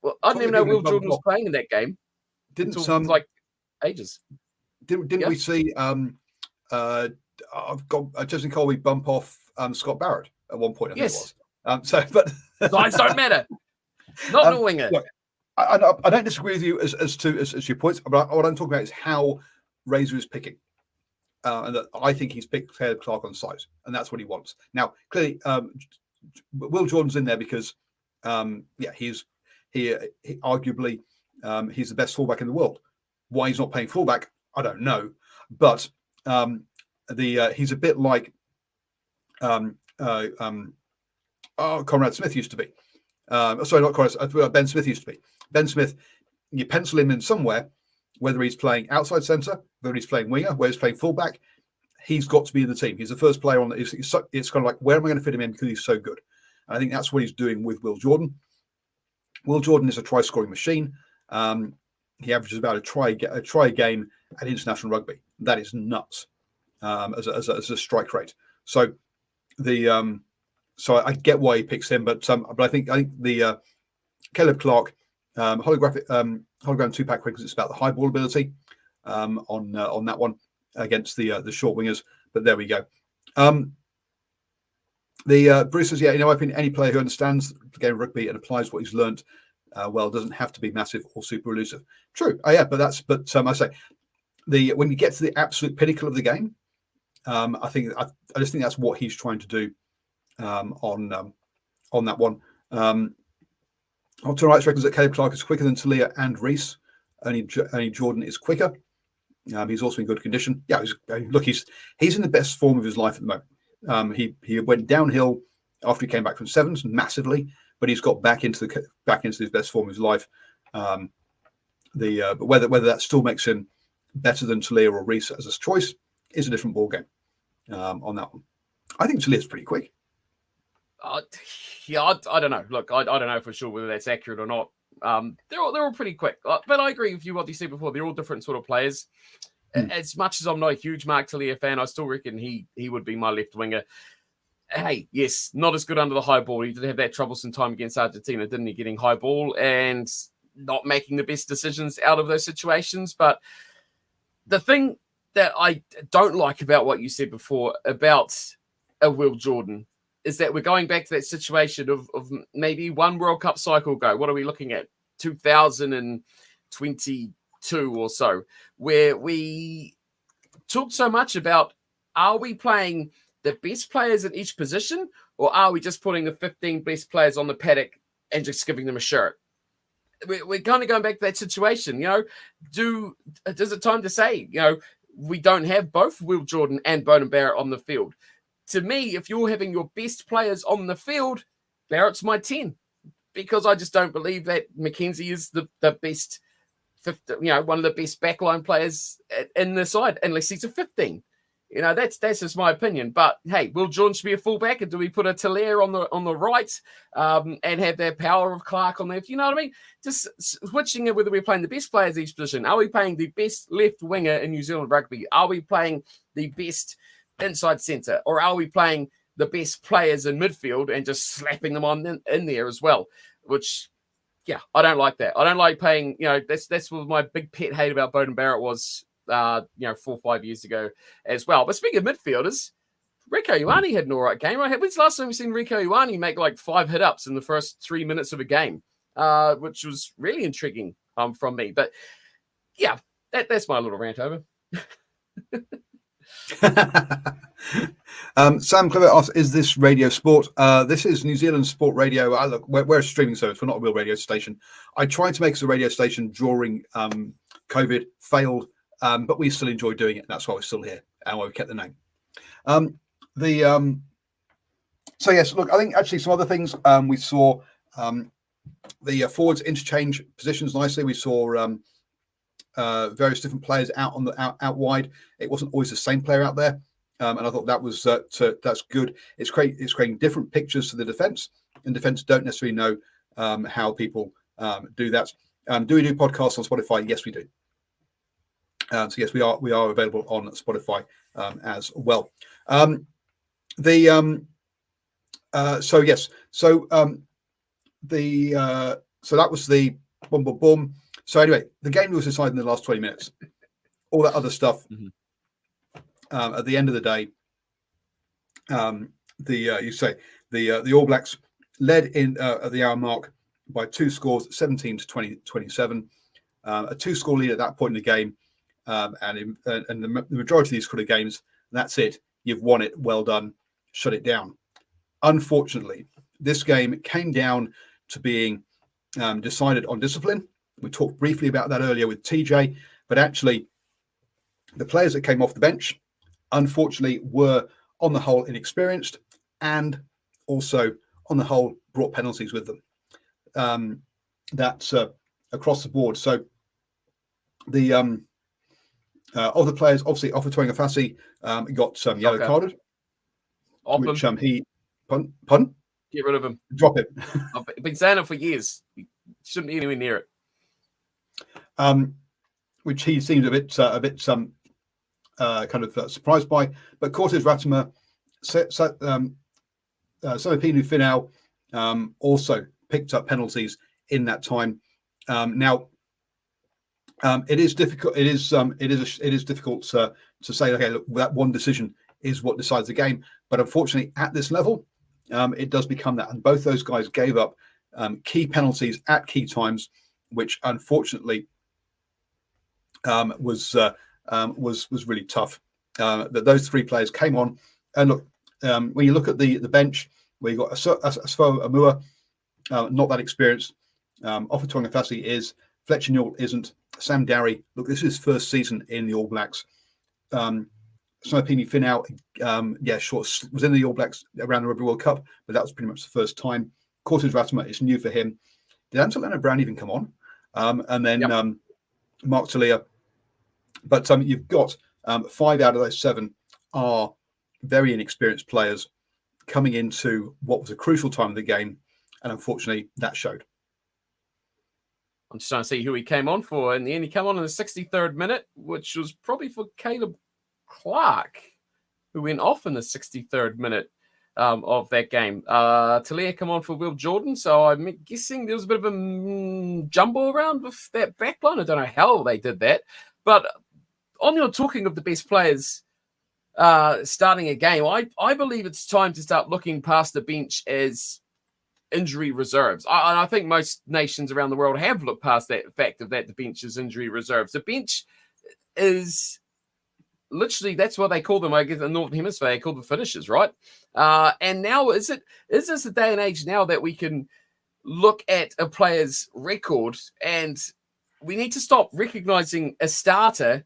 Well, I didn't even know Will Jordan was playing in that game. Didn't some like ages? Didn't we see? I've got Justin Colby bump off Scott Barrett at one point. I think it was. But size don't matter. Not the winger. Look, I don't disagree with you as to your points, but what I'm talking about is how Razor is picking, and that I think he's picked Caleb Clark on size, and that's what he wants. Now, clearly, Will Jordan's in there because, he's arguably he's the best fullback in the world. Why he's not playing fullback, I don't know, but he's a bit like Conrad Smith used to be. Sorry, not Conrad. Ben Smith used to be. Ben Smith, you pencil him in somewhere, whether he's playing outside centre, whether he's playing winger, whether he's playing fullback, he's got to be in the team. He's the first player on the. It's kind of like, where am I going to fit him in because he's so good? And I think that's what he's doing with Will Jordan. Will Jordan is a try-scoring machine. He averages about a try game at international rugby. That is nuts as a strike rate. So so I get why he picks him, but I think the Caleb Clark hologram two-pack because it's about the high ball ability on that one against the short wingers. But there we go. Bruce says, in my opinion, any player who understands the game of rugby and applies what he's learnt doesn't have to be massive or super elusive. True. I say when you get to the absolute pinnacle of the game, I just think that's what he's trying to do on that one. Optimal Rights reckons that Caleb Clark is quicker than Talia and Reese. Only Jordan is quicker. He's also in good condition. Yeah, he's in the best form of his life at the moment. He went downhill after he came back from sevens massively, but he's got back into his best form of his life. But whether that still makes him better than Talia or Reese as a choice is a different ballgame on that one. I think Talia's pretty quick. I don't know. Look, I don't know for sure whether that's accurate or not. They're all pretty quick, but I agree with you what you said before. They're all different sort of players. As much as I'm not a huge Mark Talia fan, I still reckon he would be my left winger. Hey, yes, not as good under the high ball. He did have that troublesome time against Argentina, didn't he? Getting high ball and not making the best decisions out of those situations. But the thing that I don't like about what you said before about a Will Jordan is that we're going back to that situation of maybe one World Cup cycle ago. What are we looking at? 2022 or so, where we talked so much about, are we playing the best players at each position, or are we just putting the 15 best players on the paddock and just giving them a shirt? We're kind of going back to that situation. Is it time to say, we don't have both Will Jordan and Beauden Barrett on the field? To me, if you're having your best players on the field, Barrett's my 10, because I just don't believe that Mackenzie is the best, one of the best backline players in the side, unless he's a 15. That's just my opinion. But hey, Will Jordan should be a fullback, and do we put a Talia on the right and have that power of Clark on left? You know what I mean? Just switching it, whether we're playing the best players each position. Are we playing the best left winger in New Zealand rugby? Are we playing the best inside centre, or are we playing the best players in midfield and just slapping them on in there as well? Which, yeah, I don't like that. I don't like paying. That's what my big pet hate about Beauden Barrett was. 4 or 5 years ago as well. But speaking of midfielders, Rieko Ioane had an all right game, right? When's the last time we've seen Rieko Ioane make like 5 hit-ups in the first 3 minutes of a game, which was really intriguing from me. But yeah, that's my little rant over. Sam Clever asks, is this radio sport? This is New Zealand Sport Radio. Look, we're a streaming service. We're not a real radio station. I tried to make us a radio station during COVID, failed. But we still enjoy doing it. And that's why we're still here and why we kept the name. So yes, look, I think actually some other things we saw the forwards interchange positions nicely. We saw various different players out on out wide. It wasn't always the same player out there, and I thought that was that's good. It's creating different pictures for the defence, and defence don't necessarily know how people do that. Do we do podcasts on Spotify? Yes, we do. So yes, we are available on Spotify as well. So that was the boom, boom, boom. So anyway, the game was decided in the last 20 minutes. All that other stuff. At the end of the day, the All Blacks led in at the hour mark by 2 scores, 17 to 27. A 2-score lead at that point in the game. And the majority of these sort of games, that's it. You've won it. Well done. Shut it down. Unfortunately, this game came down to being decided on discipline. We talked briefly about that earlier with TJ, but actually the players that came off the bench, unfortunately, were on the whole inexperienced and also on the whole brought penalties with them. That's across the board. So the of the players, obviously, Ofatuanga Fassi got yellow carded. Which he pardon? Get rid of him. Drop him. I've been saying it for years. You shouldn't be anywhere near it. Which he seemed a bit kind of surprised by. But Cortez Ratimer, Samipinu Finau also picked up penalties in that time. Now. It is difficult. It is difficult to say. Okay, look, that one decision is what decides the game. But unfortunately, at this level, it does become that. And both those guys gave up key penalties at key times, which unfortunately was really tough. That those 3 players came on, and look, when you look at the bench, where you got Asfo Amua, not that experienced. Ofatuanga Fassi is. Fletcher Newell isn't. Sam Darry, look, this is his first season in the All Blacks. Samipinu Finau, was in the All Blacks around the Rugby World Cup, but that was pretty much the first time. Cortez Ratimer is new for him. Did Ansel Leonard-Brown even come on? And then Mark Talia. But you've got 5 out of those 7 are very inexperienced players coming into what was a crucial time of the game, and unfortunately, that showed. I'm just trying to see who he came on for. In the end, he came on in the 63rd minute, which was probably for Caleb Clark, who went off in the 63rd minute of that game. Talia come on for Will Jordan, so I'm guessing there was a bit of a jumble around with that backline. I don't know how they did that. But on your talking of the best players starting a game, I believe it's time to start looking past the bench as injury reserves. I think most nations around the world have looked past that fact of that the bench is injury reserves. The bench is literally, that's what they call them, I guess, in the Northern Hemisphere. They call them finishers, right? And now is this a day and age now that we can look at a player's record and we need to stop recognizing a starter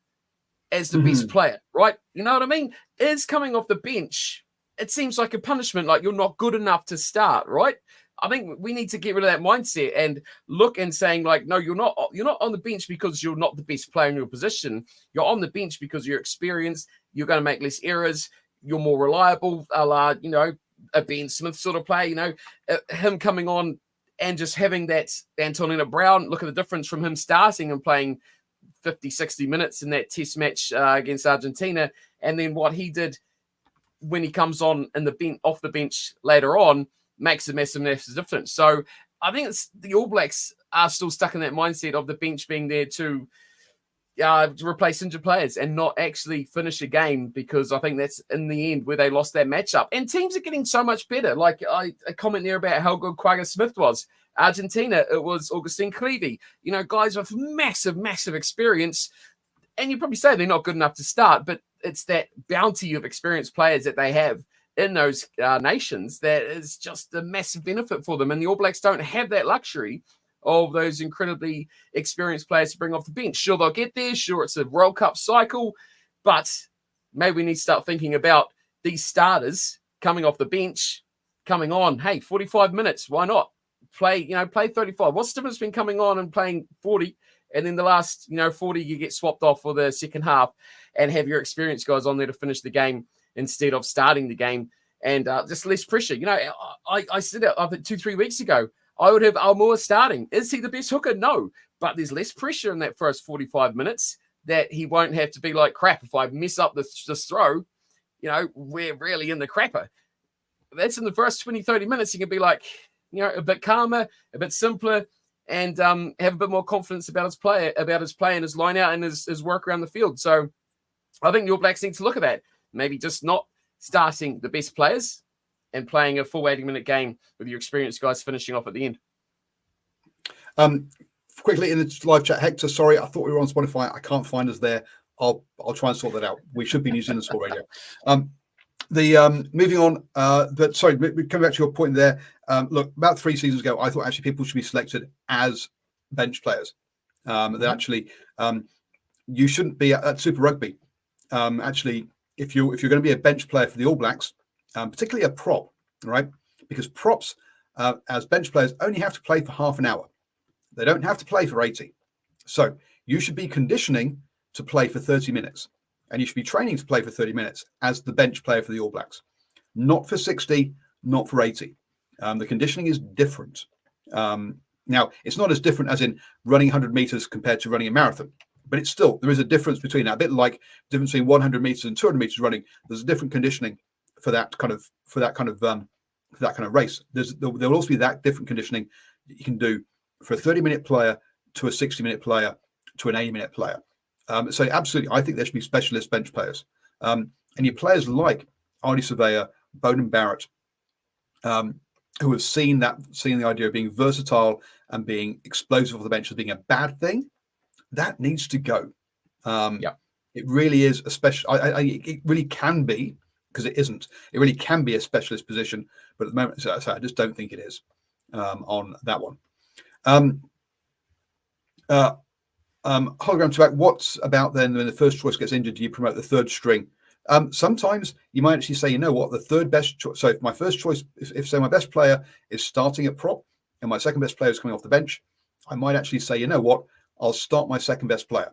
as the best player, right? You know what I mean? Is coming off the bench, it seems like a punishment, like you're not good enough to start, right? I think we need to get rid of that mindset and look and saying like, no, you're not on the bench because you're not the best player in your position. You're on the bench because you're experienced. You're going to make less errors. You're more reliable, a Ben Smith sort of player. Him coming on and just having that Antonio Brown. Look at the difference from him starting and playing 50, 60 minutes in that test match against Argentina, and then what he did when he comes on in the off the bench later on makes a massive difference. So I think the All Blacks are still stuck in that mindset of the bench being there to replace injured players and not actually finish a game, because I think that's in the end where they lost that matchup. And teams are getting so much better. Like a comment there about how good Quagga Smith was. Argentina, it was Augustine Clevey. Guys with massive, massive experience. And you probably say they're not good enough to start, but it's that bounty of experienced players that they have in those nations that is just a massive benefit for them. And the All Blacks don't have that luxury of those incredibly experienced players to bring off the bench. Sure, they'll get there. Sure, it's a World Cup cycle. But maybe we need to start thinking about these starters coming off the bench, coming on. Hey, 45 minutes. Why not? Play 35. What's the difference between coming on and playing 40 and then the last, 40 you get swapped off for the second half and have your experienced guys on there to finish the game instead of starting the game, and just less pressure. I said it, I think 2-3 weeks ago, I would have Almoa starting. Is he the best hooker? No. But there's less pressure in that first 45 minutes that he won't have to be like, crap, if I mess up this throw, we're really in the crapper. That's in the first 20, 30 minutes. He can be like, a bit calmer, a bit simpler, and have a bit more confidence about his play and his line out and his work around the field. So I think the All Blacks need to look at that. Maybe just not starting the best players and playing a full 80-minute game with your experienced guys finishing off at the end. Quickly in the live chat, Hector, sorry, I thought we were on Spotify. I can't find us there. I'll try and sort that out. We should be New Zealand Sport Radio. Moving on, but sorry, coming back to your point there. Look, about 3 seasons ago, I thought actually people should be selected as bench players. That actually, you shouldn't be at Super Rugby. Actually, if you're going to be a bench player for the All Blacks, particularly a prop, right? Because props as bench players only have to play for half an hour. They don't have to play for 80. So you should be conditioning to play for 30 minutes. And you should be training to play for 30 minutes as the bench player for the All Blacks. Not for 60, not for 80. The conditioning is different. Now, it's not as different as in running 100 meters compared to running a marathon. But it's still, there is a difference between that. A bit like the difference between 100 meters and 200 meters running. There's a different conditioning for that kind of race. There will also be that different conditioning that you can do for a 30-minute player to a 60-minute player to an 80-minute player. So absolutely, I think there should be specialist bench players. And your players like Arnie Surveyor, Bowden Barrett, who have seen the idea of being versatile and being explosive off the bench as being a bad thing, that needs to go. It really is a special. It really can be, because it isn't. It really can be a specialist position, but at the moment, so I just don't think it is on that one. Hologram to back. What's about then when the first choice gets injured? Do you promote the third string? Sometimes you might actually say, the third best choice. So if my first choice, if say my best player is starting at prop and my second best player is coming off the bench, I might actually say, I'll start my second best player.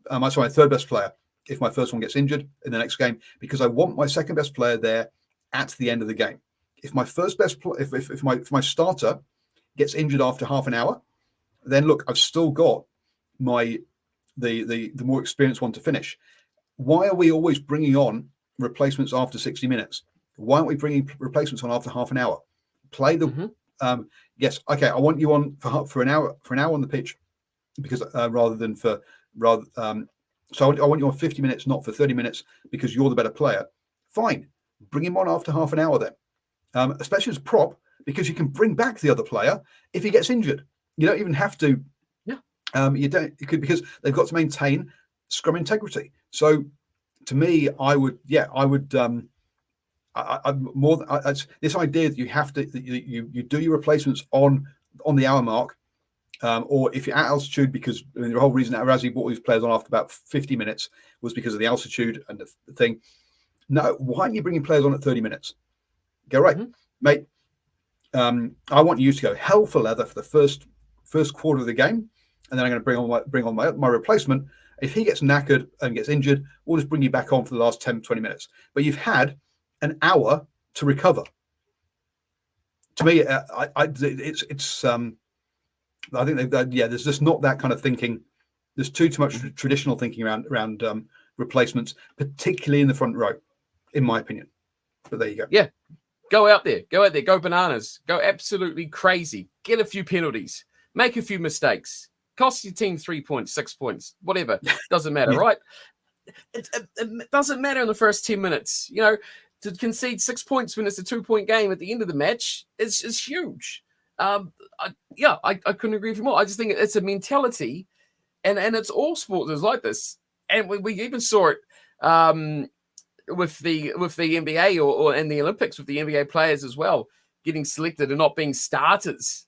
My third best player if my first one gets injured in the next game, because I want my second best player there at the end of the game. If my first best, if my starter gets injured after half an hour, then look, I've still got the more experienced one to finish. Why are we always bringing on replacements after 60 minutes? Why aren't we bringing replacements on after half an hour? Play the yes, okay. I want you on for an hour on the pitch, because so I want you on 50 minutes, not for 30 minutes, because you're the better player. Fine, bring him on after half an hour then, especially as prop, because you can bring back the other player if he gets injured. You don't even have to. You don't, because they've got to maintain scrum integrity. So, to me, I would. I'm more. This idea that you have to, you do your replacements on the hour mark, or if you're at altitude, because the whole reason that Razzie brought these players on after about 50 minutes was because of the altitude and the thing. No, why aren't you bringing players on at 30 minutes? Go right, mate. I want you to go hell for leather for the first quarter of the game, and then I'm going to bring on my replacement. If he gets knackered and gets injured, we'll just bring you back on for the last 10, 20 minutes. But you've had an hour to recover. To me, it's I think there's just not that kind of thinking. There's too much traditional thinking around replacements, particularly in the front row, in my opinion. But there you go. Yeah, go out there, go bananas, go absolutely crazy, get a few penalties, make a few mistakes. Cost your team 3 points, 6 points, whatever. Doesn't matter, right? It doesn't matter in the first 10 minutes. To concede 6 points when it's a 2-point game at the end of the match is huge. I couldn't agree with you more. I just think it's a mentality, and it's all sports is like this. And we even saw it with the NBA or in the Olympics with the NBA players as well, getting selected and not being starters,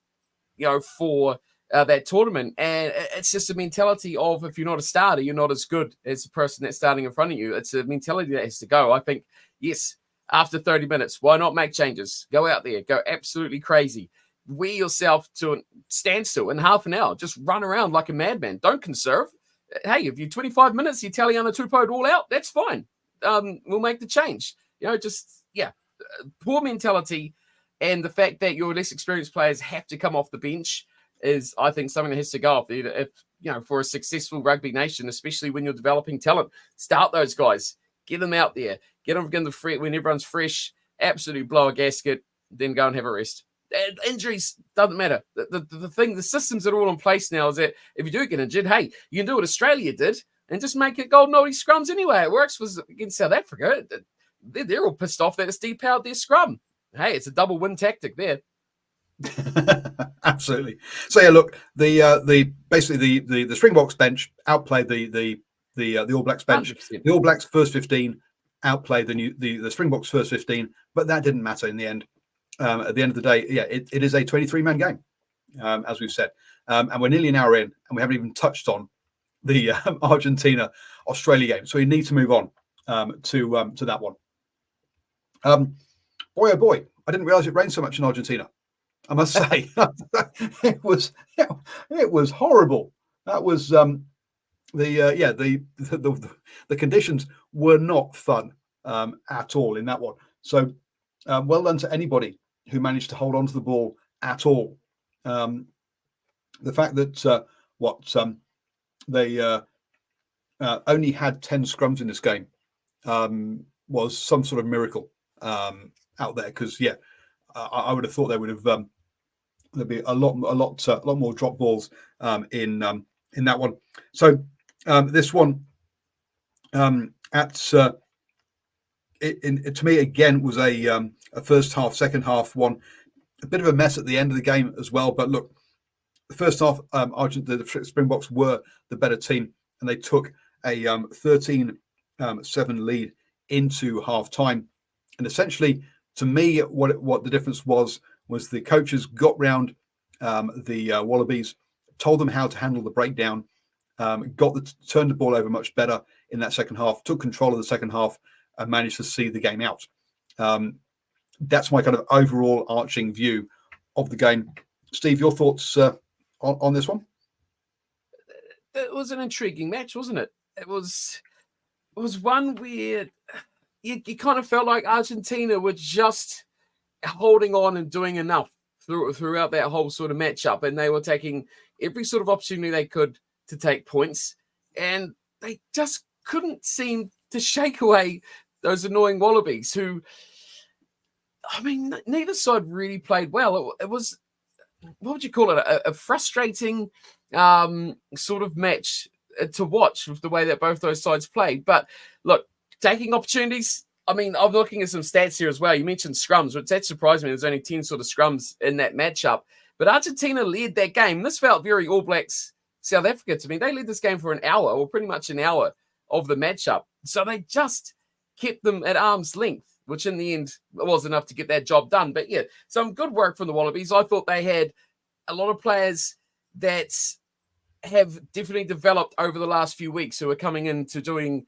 for that tournament. And it's just a mentality of, if you're not a starter, you're not as good as the person that's starting in front of you. It's a mentality that has to go. I think, yes, after 30 minutes, why not make changes? Go out there, go absolutely crazy. Wear yourself to a standstill in half an hour. Just run around like a madman. Don't conserve. Hey, if you're 25 minutes, you Italiano Tupo all out, that's fine. We'll make the change. Poor mentality, and the fact that your less experienced players have to come off the bench is, I think, something that has to go off. If for a successful rugby nation, especially when you're developing talent, start those guys, get them out there, get them when everyone's fresh, absolutely blow a gasket, then go and have a rest. Injuries doesn't matter. The systems that are all in place now is that if you do get injured, hey, you can do what Australia did and just make it golden oldie scrums anyway. It works against South Africa. They're all pissed off that it's depowered their scrum. Hey, it's a double win tactic there. Absolutely. So yeah, look, the Springboks bench outplayed the All Blacks bench. 100%. The All Blacks first 15 outplayed the Springboks first 15, but that didn't matter in the end. At the end of the day, it is a 23-man game, as we've said, and we're nearly an hour in, and we haven't even touched on the Argentina-Australia game. So we need to move on to that one. Boy, oh boy, I didn't realize it rained so much in Argentina. I must say, it was horrible. That was the conditions were not fun at all in that one. So well done to anybody who managed to hold on to the ball at all. The fact that they only had 10 scrums in this game was some sort of miracle out there, because I would have thought they would have there'd be a lot more drop balls in that one. So this one to me again was a first half, second half one, a bit of a mess at the end of the game as well. But look, the first half, the Springboks were the better team, and they took a 13-7 lead into half time. And essentially, to me, what the difference was the coaches got round the Wallabies, told them how to handle the breakdown, turned the ball over much better in that second half, took control of the second half, and managed to see the game out. That's my kind of overall arching view of the game. Steve, your thoughts on this one? It was an intriguing match, wasn't it? It was one where you kind of felt like Argentina were just holding on and doing enough throughout that whole sort of matchup, and they were taking every sort of opportunity they could to take points, and they just couldn't seem to shake away those annoying Wallabies who, I mean, neither side really played well. It was, what would you call it, a frustrating sort of match to watch with the way that both those sides played. But look, taking opportunities, I mean, I'm looking at some stats here as well. You mentioned scrums, which that surprised me. There's only 10 sort of scrums in that matchup. But Argentina led that game. This felt very All Blacks South Africa to me. They led this game for an hour, or pretty much an hour of the matchup. So they just kept them at arm's length, which in the end was enough to get that job done. But yeah, some good work from the Wallabies. I thought they had a lot of players that have definitely developed over the last few weeks who are coming into doing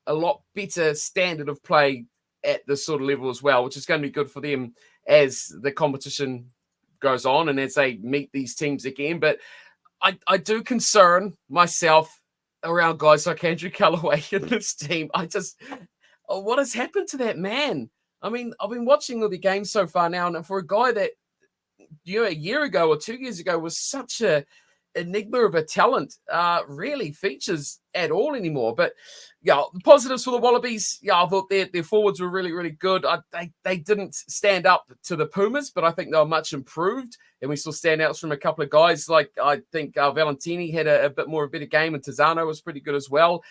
a lot better standard of play at this sort of level as well, which is going to be good for them as the competition goes on and as they meet these teams again. But I do concern myself around guys like Andrew Callaway in this team. What has happened to that man? I mean, I've been watching all the games so far now, and for a guy that a year ago or 2 years ago was such a enigma of a talent, really features at all anymore. But yeah, the positives for the Wallabies, I thought their forwards were really, really good. They didn't stand up to the Pumas, but I think they were much improved. And we saw standouts from a couple of guys. Like I think Valentini had a bit more of a better game, and Tizano was pretty good as well.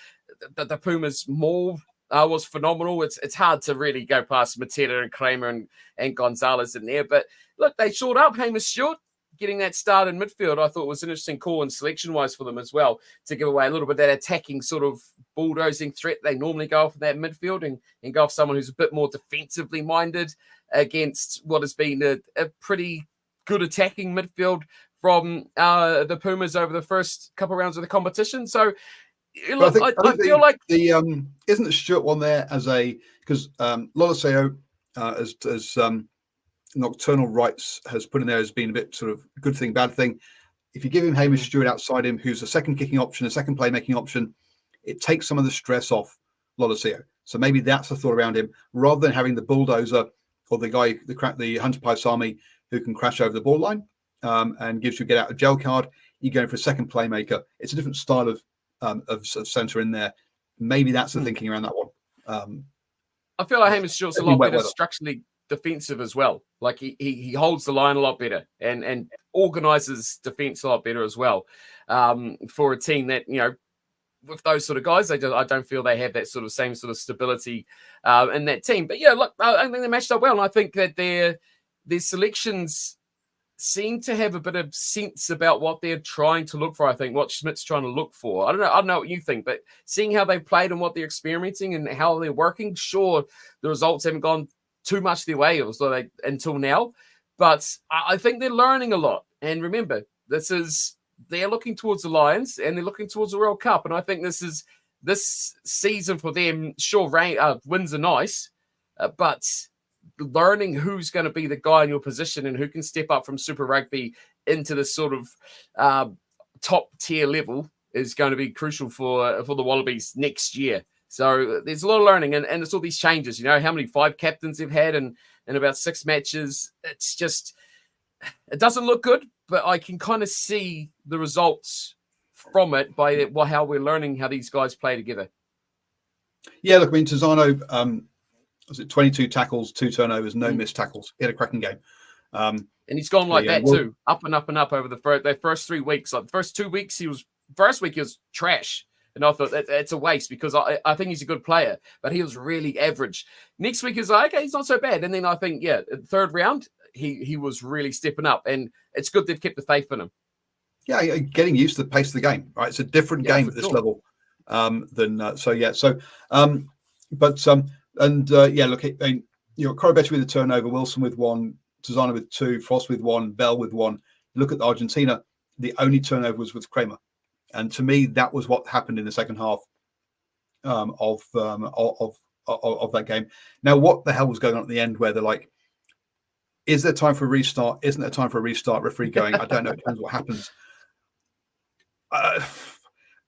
The Pumas maul was phenomenal. It's hard to really go past Mateta and Kramer and Gonzalez in there. But look, they shored up Hamish Stewart. Getting that start in midfield, I thought was an interesting call and selection-wise for them as well, to give away a little bit of that attacking sort of bulldozing threat they normally go off in that midfield and go off someone who's a bit more defensively minded against what has been a pretty good attacking midfield from the Pumas over the first couple of rounds of the competition. So look, I feel like the isn't the Stewart one there as a, because Loloseo as Nocturnal Rights has put in there as being a bit sort of good thing, bad thing. If you give him Hamish Stewart outside him, who's a second kicking option, a second playmaking option, it takes some of the stress off Loloseo. So maybe that's the thought around him, rather than having the bulldozer or the guy, the Hunter Pice Army, who can crash over the ball line and gives you a get out of jail card. You're going for a second playmaker. It's a different style of centre in there. Maybe that's the thinking around that one. I feel like Hamish Stewart's a lot better structurally defensive as well. Like he holds the line a lot better and organizes defense a lot better as well. For a team that, with those sort of guys, I don't feel they have that same sort of stability in that team. But yeah, look, I think they matched up well, and I think that their selections seem to have a bit of sense about what they're trying to look for. I think what Schmidt's trying to look for. I don't know what you think, but seeing how they've played and what they're experimenting and how they're working, sure, the results haven't gone too much their way until now, but I think they're learning a lot. And remember, they're looking towards the Lions and they're looking towards the World Cup, and I think this season for them. Sure, wins are nice, but learning who's going to be the guy in your position and who can step up from Super Rugby into this sort of top tier level is going to be crucial for the Wallabies next year. So there's a lot of learning, and there's all these changes. How many 5 captains they've had in about 6 matches. It's just, it doesn't look good, but I can kind of see the results from it by how we're learning how these guys play together. Yeah, look, I mean, Tizano, was it 22 tackles, 2 turnovers, no missed tackles. He had a cracking game. And he's gone like that too, up and up and up over the first 3 weeks. Like the first 2 weeks, first week he was trash. And I thought that's a waste because I think he's a good player, but he was really average. Next week is like, okay, he's not so bad. And then I think, third round, he was really stepping up, and it's good they've kept the faith in him. Yeah, getting used to the pace of the game, right? It's a different game at this level than look, Corabetti with a turnover, Wilson with 1, Tizano with 2, Frost with 1, Bell with 1. Look at Argentina, the only turnover was with Kramer. And to me, that was what happened in the second half of that game. Now, what the hell was going on at the end where they're like, is there time for a restart? Isn't there time for a restart? Referee going, I don't know. It depends what happens.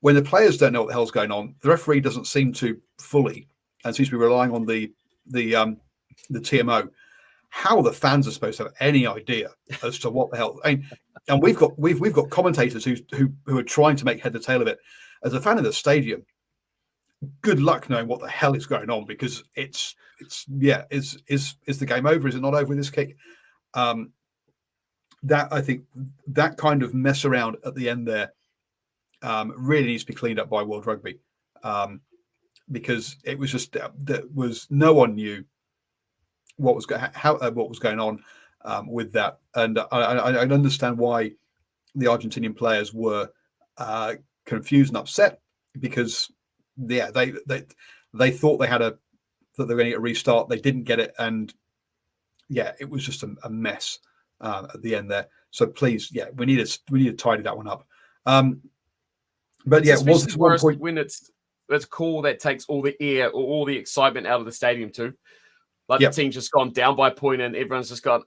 When the players don't know what the hell's going on, the referee doesn't seem to fully, and seems to be relying on the TMO. How the fans are supposed to have any idea as to what the hell? And we've got commentators who are trying to make head or tail of it. As a fan of the stadium, good luck knowing what the hell is going on, because is the game over? Is it not over with this kick? That, I think, that kind of mess around at the end there really needs to be cleaned up by World Rugby, because it was just no one knew what was going on with that, and I understand why the Argentinian players were confused and upset, because they thought they were going to get a restart. They didn't get it, and it was just a mess at the end there. So please, we need to tidy that one up. But it's was this one point when it's a call that takes all the air or all the excitement out of the stadium too? Like the team's just gone down by a point and everyone's just gone,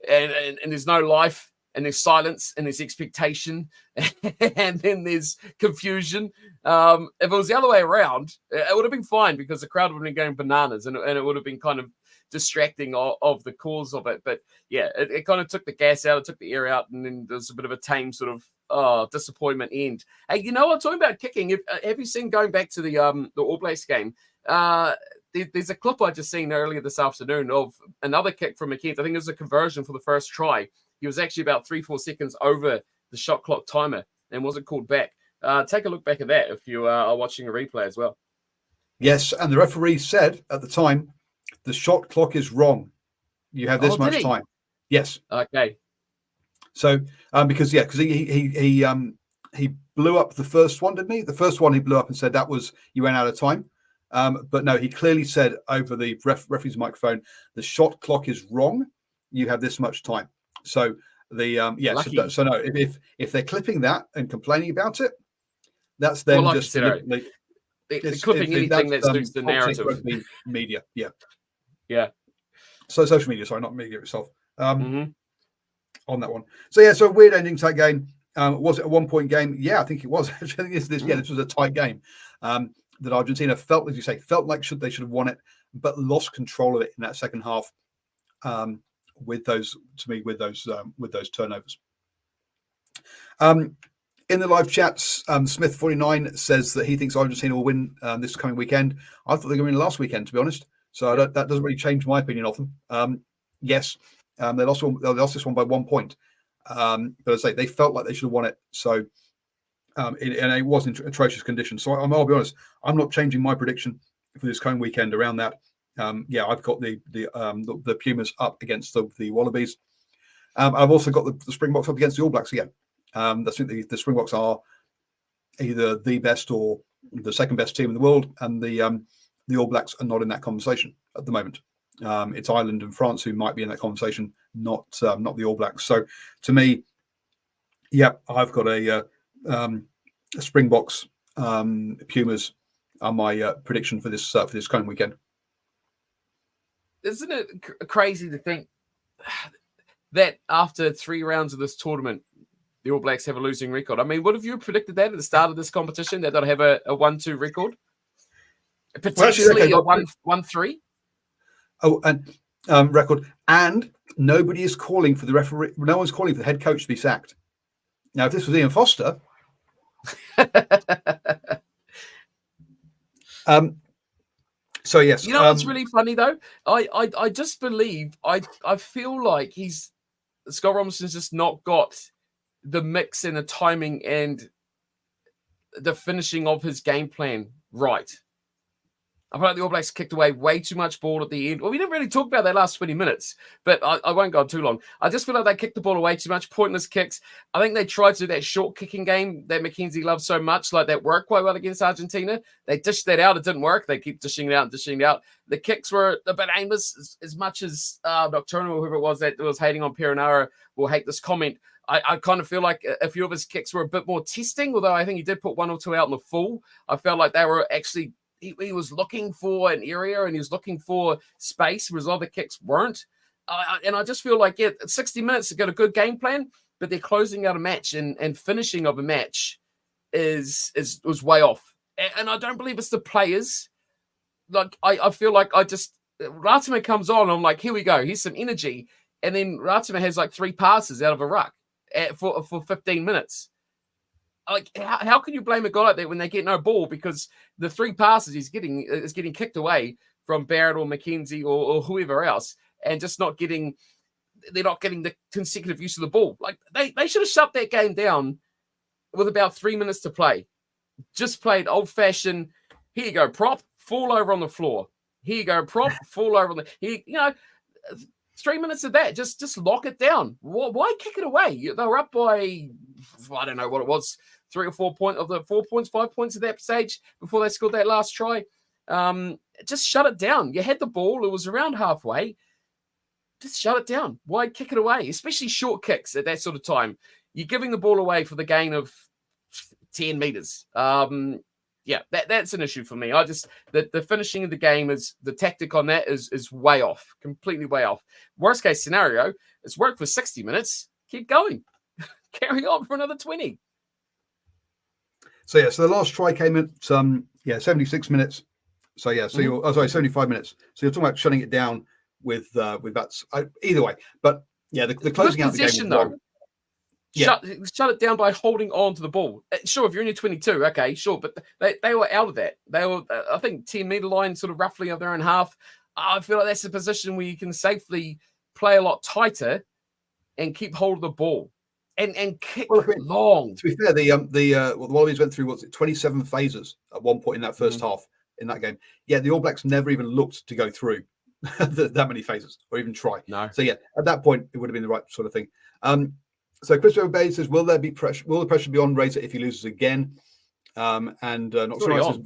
and there's no life and there's silence and there's expectation and then there's confusion. If it was the other way around, it would have been fine because the crowd would have been going bananas and it would have been kind of distracting of the cause of it. But yeah, it kind of took the gas out, it took the air out, and then there's a bit of a tame sort of disappointment end. Hey, you know what? Talking about kicking, have you seen, going back to the All Blacks game, there's a clip I just seen earlier this afternoon of another kick from McKenzie. I think it was a conversion for the first try. He was actually about 3-4 seconds over the shot clock timer and wasn't called back. Take a look back at that if you are watching a replay as well. Yes, and the referee said at the time, the shot clock is wrong. You have this much time. Yes. Okay. So because he blew up the first one, didn't he? The first one he blew up and said that was, you went out of time. But no, he clearly said over the referee's microphone, the shot clock is wrong. You have this much time. So the so no, if they're clipping that and complaining about it, that's them just they're clipping anything that suits the narrative. Media, yeah. So social media, sorry, not media itself. On that one. So yeah, so weird ending to that game. Was it a 1-point game? Yeah, I think it was. I think this was a tight game. That Argentina felt, as you say, like they should have won it, but lost control of it in that second half. With those turnovers. In the live chats, Smith49 says that he thinks Argentina will win this coming weekend. I thought they were going to win last weekend, to be honest. So that doesn't really change my opinion of them. Yes, they lost this one by 1 point. But as I say, they felt like they should have won it. So and it was in atrocious conditions. So I'll be honest, I'm not changing my prediction for this coming weekend around that. I've got the Pumas up against the Wallabies. I've also got the Springboks up against the All Blacks again. I think the Springboks are either the best or the second best team in the world, and the All Blacks are not in that conversation at the moment. It's Ireland and France who might be in that conversation, not the All Blacks. So to me, I've got a Springboks, Pumas are my prediction for this coming weekend. Isn't it crazy to think that after 3 rounds of this tournament, the All Blacks have a losing record? I mean, would have you predicted that at the start of this competition, that they'd have a 1-2 record? Potentially a 1-3? Oh, and record. And nobody is calling for the referee. No one's calling for the head coach to be sacked. Now, if this was Ian Foster... So yes, you know what's really funny though? I just believe I feel like Scott Robinson's just not got the mix and the timing and the finishing of his game plan right. I feel like the All Blacks kicked away way too much ball at the end. Well, we didn't really talk about that last 20 minutes, but I won't go on too long. I just feel like they kicked the ball away too much, pointless kicks. I think they tried to do that short kicking game that McKenzie loves so much, like that worked quite well against Argentina. They dished that out. It didn't work. They keep dishing it out and dishing it out. The kicks were a bit aimless, as much as Nocturnal, whoever it was that was hating on Perinara, will hate this comment. I kind of feel like a few of his kicks were a bit more testing, although I think he did put 1 or 2 out in the full. I felt like they were actually... He was looking for an area and he was looking for space, whereas other kicks weren't. And I just feel like, 60 minutes to get a good game plan, but they're closing out a match and finishing of a match was way off. And I don't believe it's the players. Like, I feel like Ratama comes on, I'm like, here we go, here's some energy. And then Ratama has like 3 passes out of a ruck for 15 minutes. Like, how can you blame a guy like that when they get no ball? Because the 3 passes he's getting is getting kicked away from Barrett or McKenzie or whoever else, and just they're not getting the consecutive use of the ball. Like, they should have shut that game down with about 3 minutes to play. Just played old-fashioned, here you go, prop, fall over on the floor. Here you go, prop, fall over on the... 3 minutes of that, just lock it down. Why kick it away? They were up by, I don't know what it was, 3 or 4 points of the 4 points, 5 points at that stage before they scored that last try. Just shut it down. You had the ball. It was around halfway. Just shut it down. Why kick it away? Especially short kicks at that sort of time. You're giving the ball away for the gain of 10 meters. yeah, that's an issue for me. I just the finishing of the game is the tactic on that is way off, completely way off. Worst case scenario, it's worked for 60 minutes. Keep going, carry on for another 20. So yeah, so the last try came at 76 minutes. So yeah, so you're 75 minutes. So you're talking about shutting it down with that. Either way, but yeah, the closing out the game though. Shut it down by holding on to the ball. Sure, if you're in your 22, okay, sure, but they were out of that. They were, I think, 10-meter line, sort of roughly of their own half. I feel like that's a position where you can safely play a lot tighter and keep hold of the ball and kick long. To be fair, the Wallabies went through 27 phases at one point in that first half in that game. Yeah, the All Blacks never even looked to go through that many phases or even try. No. So yeah, at that point it would have been the right sort of thing. So Christopher Bay says, "Will there be pressure? Will the pressure be on Razor if he loses again?" Not sure. Says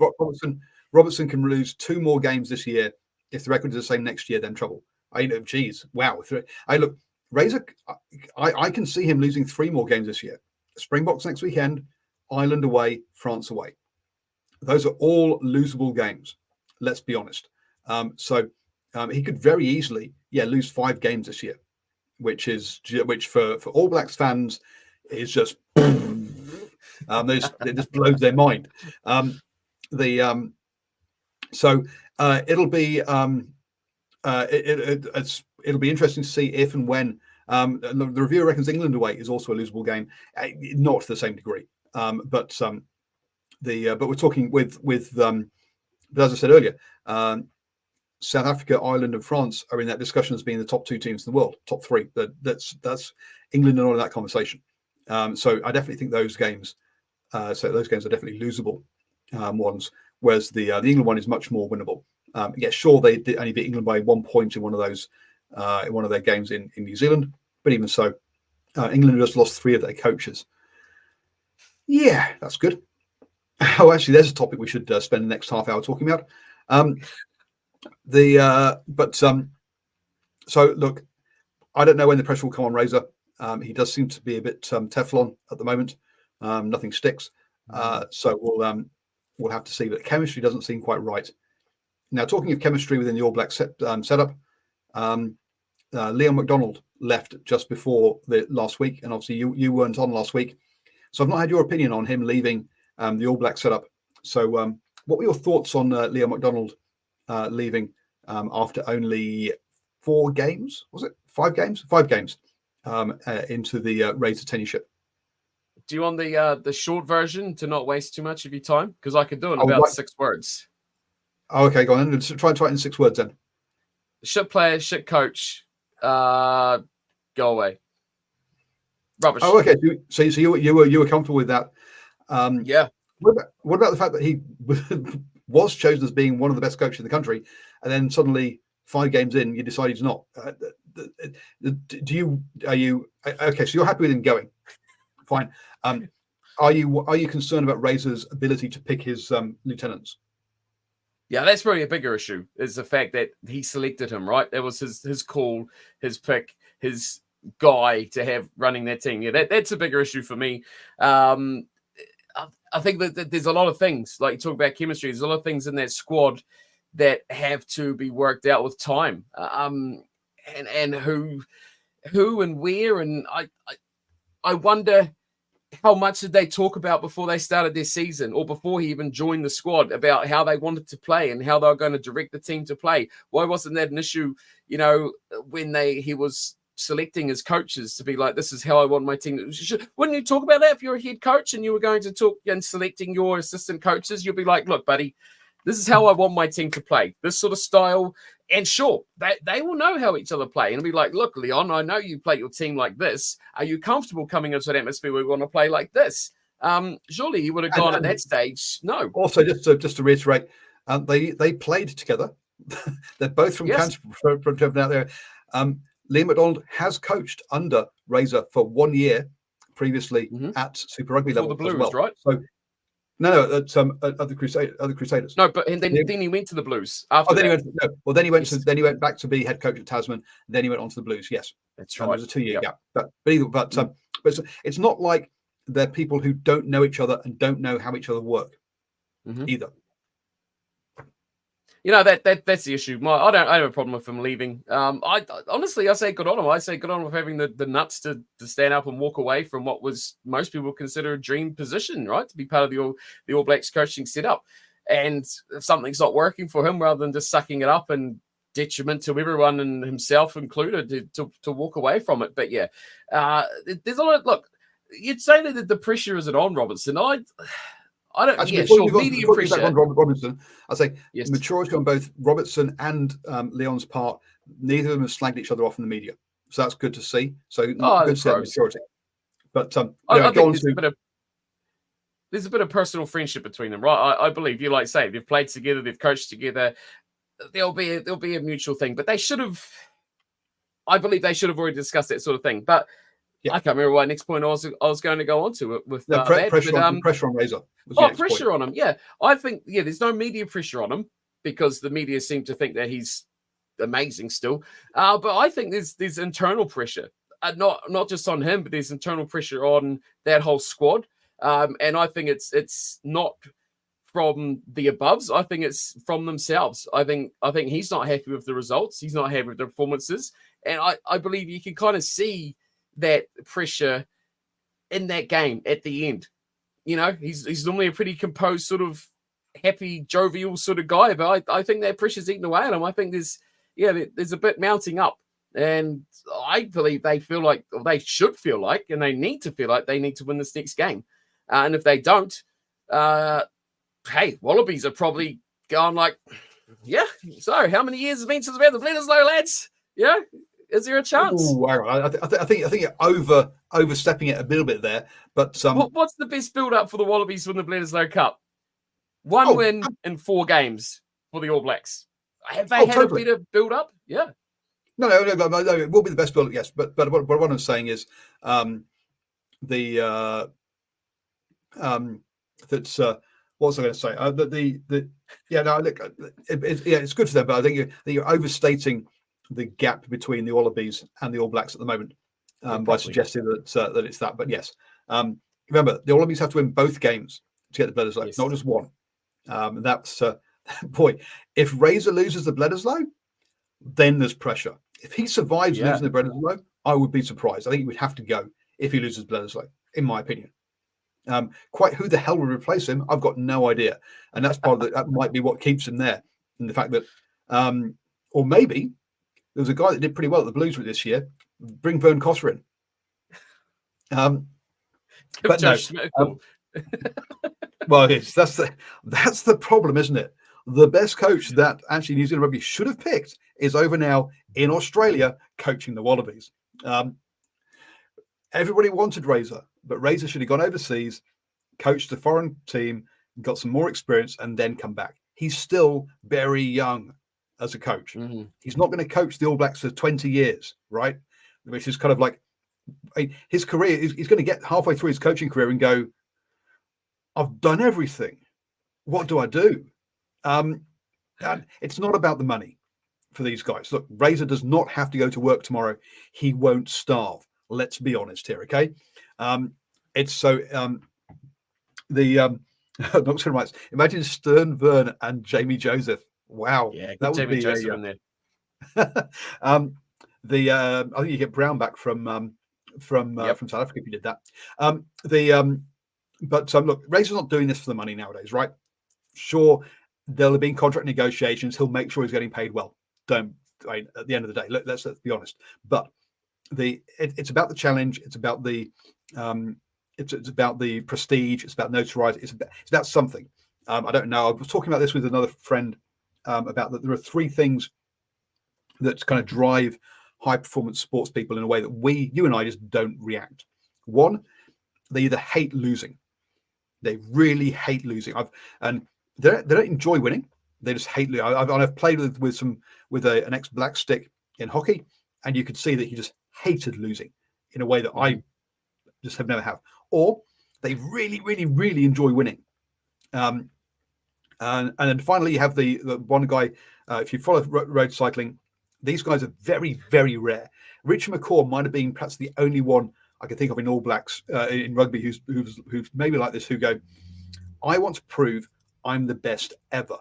Robertson can lose 2 more games this year. If the record is the same next year, then trouble. Wow. Look, Razor. I can see him losing 3 more games this year. Springboks next weekend, Ireland away, France away. Those are all losable games. Let's be honest. So he could very easily, lose 5 games this year. Which for All Blacks fans is just it just blows their mind. So it'll be it'll be interesting to see if and when the reviewer reckons England away is also a losable game, not to the same degree, but we're talking with but as I said earlier. South Africa, Ireland, and France are in that discussion as being the top 2 teams in the world, top 3. That's England and all of that conversation. So I definitely think those games, are definitely losable ones. Whereas the England one is much more winnable. Sure, they did only beat England by 1 point in one of those, in one of their games in New Zealand, but even so, England just lost 3 of their coaches. Yeah, that's good. Oh, actually, there's a topic we should spend the next half hour talking about. So look, I don't know when the pressure will come on Razor. He does seem to be a bit Teflon at the moment. Nothing sticks. So we'll have to see. But chemistry doesn't seem quite right. Now, talking of chemistry within the All Black setup, Leon McDonald left just before the last week, and obviously you weren't on last week, so I've not had your opinion on him leaving the All Black setup. So what were your thoughts on Leon McDonald leaving after only 4 games? Was it 5 games? 5 games into the Razor tenureship. Do you want the short version to not waste too much of your time? Because I could do it in about 6 words. Oh, okay, go on then. Try it in 6 words then. Shit player, shit coach, go away. Rubbish. Oh, okay. So you were comfortable with that? Yeah. What about the fact that he was chosen as being one of the best coaches in the country, and then suddenly 5 games in, you decide he's not? Are you okay? So you're happy with him going? Fine. Are you concerned about Razor's ability to pick his lieutenants? Yeah, that's probably a bigger issue, is the fact that he selected him, right? That was his call, his pick, his guy to have running that team. Yeah, that's a bigger issue for me. I think that there's a lot of things, like you talk about chemistry, there's a lot of things in that squad that have to be worked out with time. And who and where, and I wonder how much did they talk about before they started their season, or before he even joined the squad, about how they wanted to play and how they were going to direct the team to play? Why wasn't that an issue, when he was selecting his coaches to be like, this is how I want my team? Wouldn't you talk about that if you're a head coach and you were going to talk and selecting your assistant coaches? You'll be like, look, buddy, this is how I want my team to play, this sort of style. And sure, they will know how each other play and be like, look, Leon, I know you play your team like this. Are you comfortable coming into an atmosphere where we want to play like this? Surely you would have gone at that stage. No. Also, just to reiterate, they played together. They're both from Canterbury, from out there. Liam McDonald has coached under Razor for 1 year previously at Super Rugby level. The Blues, as well. Right? So no, at other Crusaders. No, but then he went to the Blues after. Then he went back to be head coach at Tasman. Then he went on to the Blues. Yes, that's right. There was a 2-year gap. But it's not like they're people who don't know each other and don't know how each other work. either. You know, that's the issue. I don't have a problem with him leaving. I honestly, I say good on him. I say good on him for having the nuts to stand up and walk away from what was most people consider a dream position, right? To be part of the All Blacks coaching setup. And if something's not working for him, rather than just sucking it up and detriment to everyone and himself included, to walk away from it. But yeah, there's a lot. Look, you'd say that the pressure isn't on Robertson. I don't. Actually, yeah, sure. Media pressure. On Robertson, I'd say yes. maturity on both Robertson and Leon's part. Neither of them have slagged each other off in the media, so that's good to see. So good to see that maturity. But I think there's a bit of personal friendship between them, right? I believe you like say they've played together, they've coached together. There'll be a mutual thing, but they should have. I believe they should have already discussed that sort of thing, but. Yeah. I can't remember what next point I was going to go on to it with pressure on Razor. Pressure on him. Yeah, I think there's no media pressure on him because the media seem to think that he's amazing still. But I think there's internal pressure, not just on him, but there's internal pressure on that whole squad. And I think it's not from the aboves. I think it's from themselves. I think he's not happy with the results. He's not happy with the performances, and I believe you can kind of see that pressure in that game at the end. You know, he's normally a pretty composed, sort of happy, jovial sort of guy, but I think that pressure's eaten away at him. I think there's a bit mounting up, and I believe they feel like, or they should feel like, and they need to feel like they need to win this next game. And if they don't, hey, Wallabies are probably going like, yeah, so how many years has it been since we had the Bledisloe, lads? Yeah. Is there a chance? Ooh, I think you're overstepping it a little bit there. But what's the best build-up for the Wallabies to win the Bledisloe Cup? One win in 4 games for the All Blacks. Have they had a better build-up? Yeah. No, it will be the best build-up, yes. But what I'm saying is that's what was I going to say? It's good for them, but I think you're overstating the gap between the Wallabies and the All Blacks at the moment by suggesting that it's that. But yes, remember the Wallabies have to win both games to get the Bledisloe, not just one. That's boy. If Razor loses the Bledisloe, then there's pressure. If he survives losing the Bledisloe, I would be surprised. I think he would have to go if he loses Bledisloe, in my opinion. Quite who the hell will replace him? I've got no idea, and that's part of that might be what keeps him there, in the fact that, or maybe. There was a guy that did pretty well at the Blues with this year. Bring Vern Cotter in. But no. Well, that's the problem, isn't it? The best coach that actually New Zealand Rugby should have picked is over now in Australia coaching the Wallabies. Everybody wanted Razor, but Razor should have gone overseas, coached a foreign team, got some more experience, and then come back. He's still very young as a coach. Mm-hmm. He's not going to coach the All Blacks for 20 years, right? Which is kind of like his career. He's going to get halfway through his coaching career and go, I've done everything. What do I do? And it's not about the money for these guys. Look, Razor does not have to go to work tomorrow. He won't starve. Let's be honest here, okay? It's so imagine Stern Vern and Jamie Joseph. Wow, that would be Joseph in there. I think you get Brown back from South Africa if you did that. But look, Razor's not doing this for the money nowadays, right? Sure, there'll have been contract negotiations. He'll make sure he's getting paid well. At the end of the day, let's be honest. But it's about the challenge. It's about the it's about the prestige. It's about notoriety. It's about something. I don't know. I was talking about this with another friend about that. There are 3 things that kind of drive high performance sports people in a way that you and I just don't react. One, they either hate losing. They really hate losing. And they don't enjoy winning. They just hate losing. I've played with an ex-black stick in hockey, and you could see that he just hated losing in a way that I just have never have. Or they really, really, really enjoy winning. And then finally, you have the one guy. If you follow road cycling, these guys are very, very rare. Richard McCaw might have been perhaps the only one I can think of in All Blacks in rugby who's maybe like this, who go, I want to prove I'm the best ever.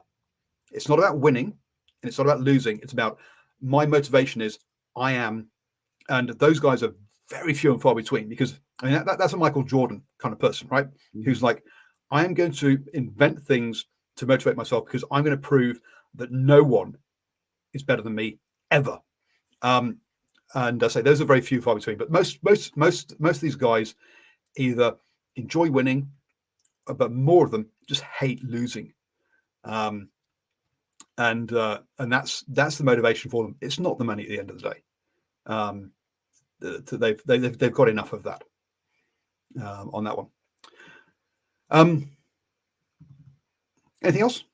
It's not about winning, and it's not about losing. It's about my motivation is I am, and those guys are very few and far between, because I mean that's a Michael Jordan kind of person, right? Who's like, I am going to invent things to motivate myself because I'm going to prove that no one is better than me ever. And I say those are very few far between. But most of these guys either enjoy winning, but more of them just hate losing. And that's the motivation for them. It's not the money at the end of the day. They've got enough of that on that one. Anything else?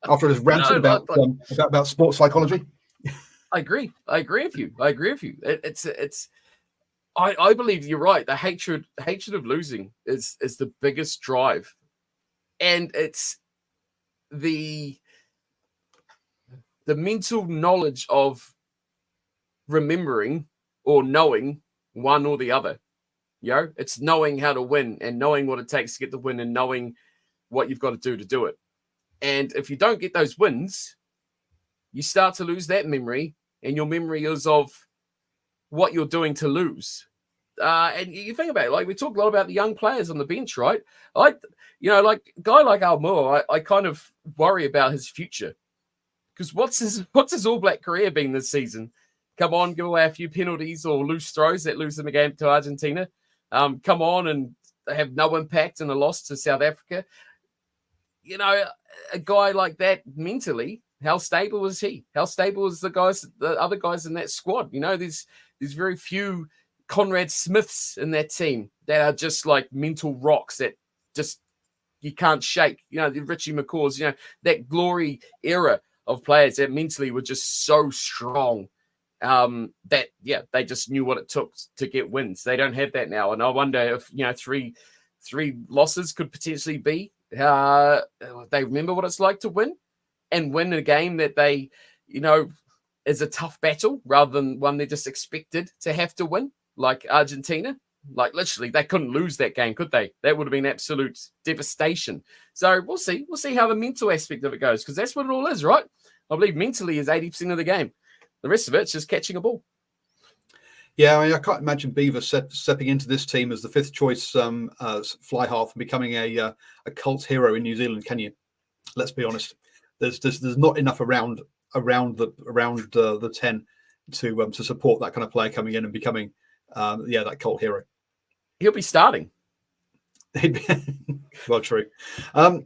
After I just ranted about sports psychology. I agree with you. I believe you're right. The hatred of losing is the biggest drive, and it's the mental knowledge of remembering or knowing one or the other. It's knowing how to win and knowing what it takes to get the win and knowing what you've got to do it. And if you don't get those wins, you start to lose that memory, and your memory is of what you're doing to lose. And you think about it, like we talk a lot about the young players on the bench, right? Like a guy like Al Moore, I kind of worry about his future, because what's his All Black career been this season? Come on, give away a few penalties or loose throws that lose them a game to Argentina. Come on and have no impact in a loss to South Africa. A guy like that mentally, how stable is he? How stable is the other guys in that squad? There's very few Conrad Smiths in that team that are just like mental rocks that just you can't shake. The Richie McCaws, that glory era of players that mentally were just so strong that they just knew what it took to get wins. They don't have that now, and I wonder if three losses could potentially be. They remember what it's like to win and win a game that they, is a tough battle rather than one they're just expected to have to win, like Argentina. Like literally, they couldn't lose that game, could they? That would have been absolute devastation. So we'll see. We'll see how the mental aspect of it goes, because that's what it all is, right? I believe mentally is 80% of the game. The rest of it's just catching a ball. Yeah, I can't imagine Beaver stepping into this team as the fifth choice fly half and becoming a cult hero in New Zealand. Can you? Let's be honest. There's not enough around the 10 to support that kind of player coming in and becoming that cult hero. He'll be starting. Well, true. A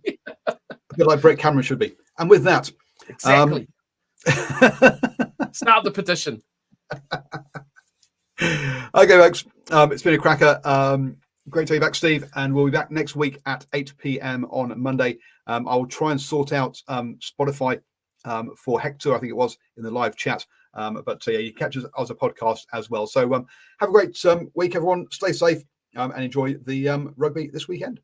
bit like Brett Cameron should be. And with that, exactly. Start the petition. Okay, folks. It's been a cracker. Great to be back, Steve, and we'll be back next week at 8 p.m. on Monday. I will try and sort out Spotify for Hector, I think it was, in the live chat. But you catch us as a podcast as well. So have a great week, everyone. Stay safe and enjoy the rugby this weekend.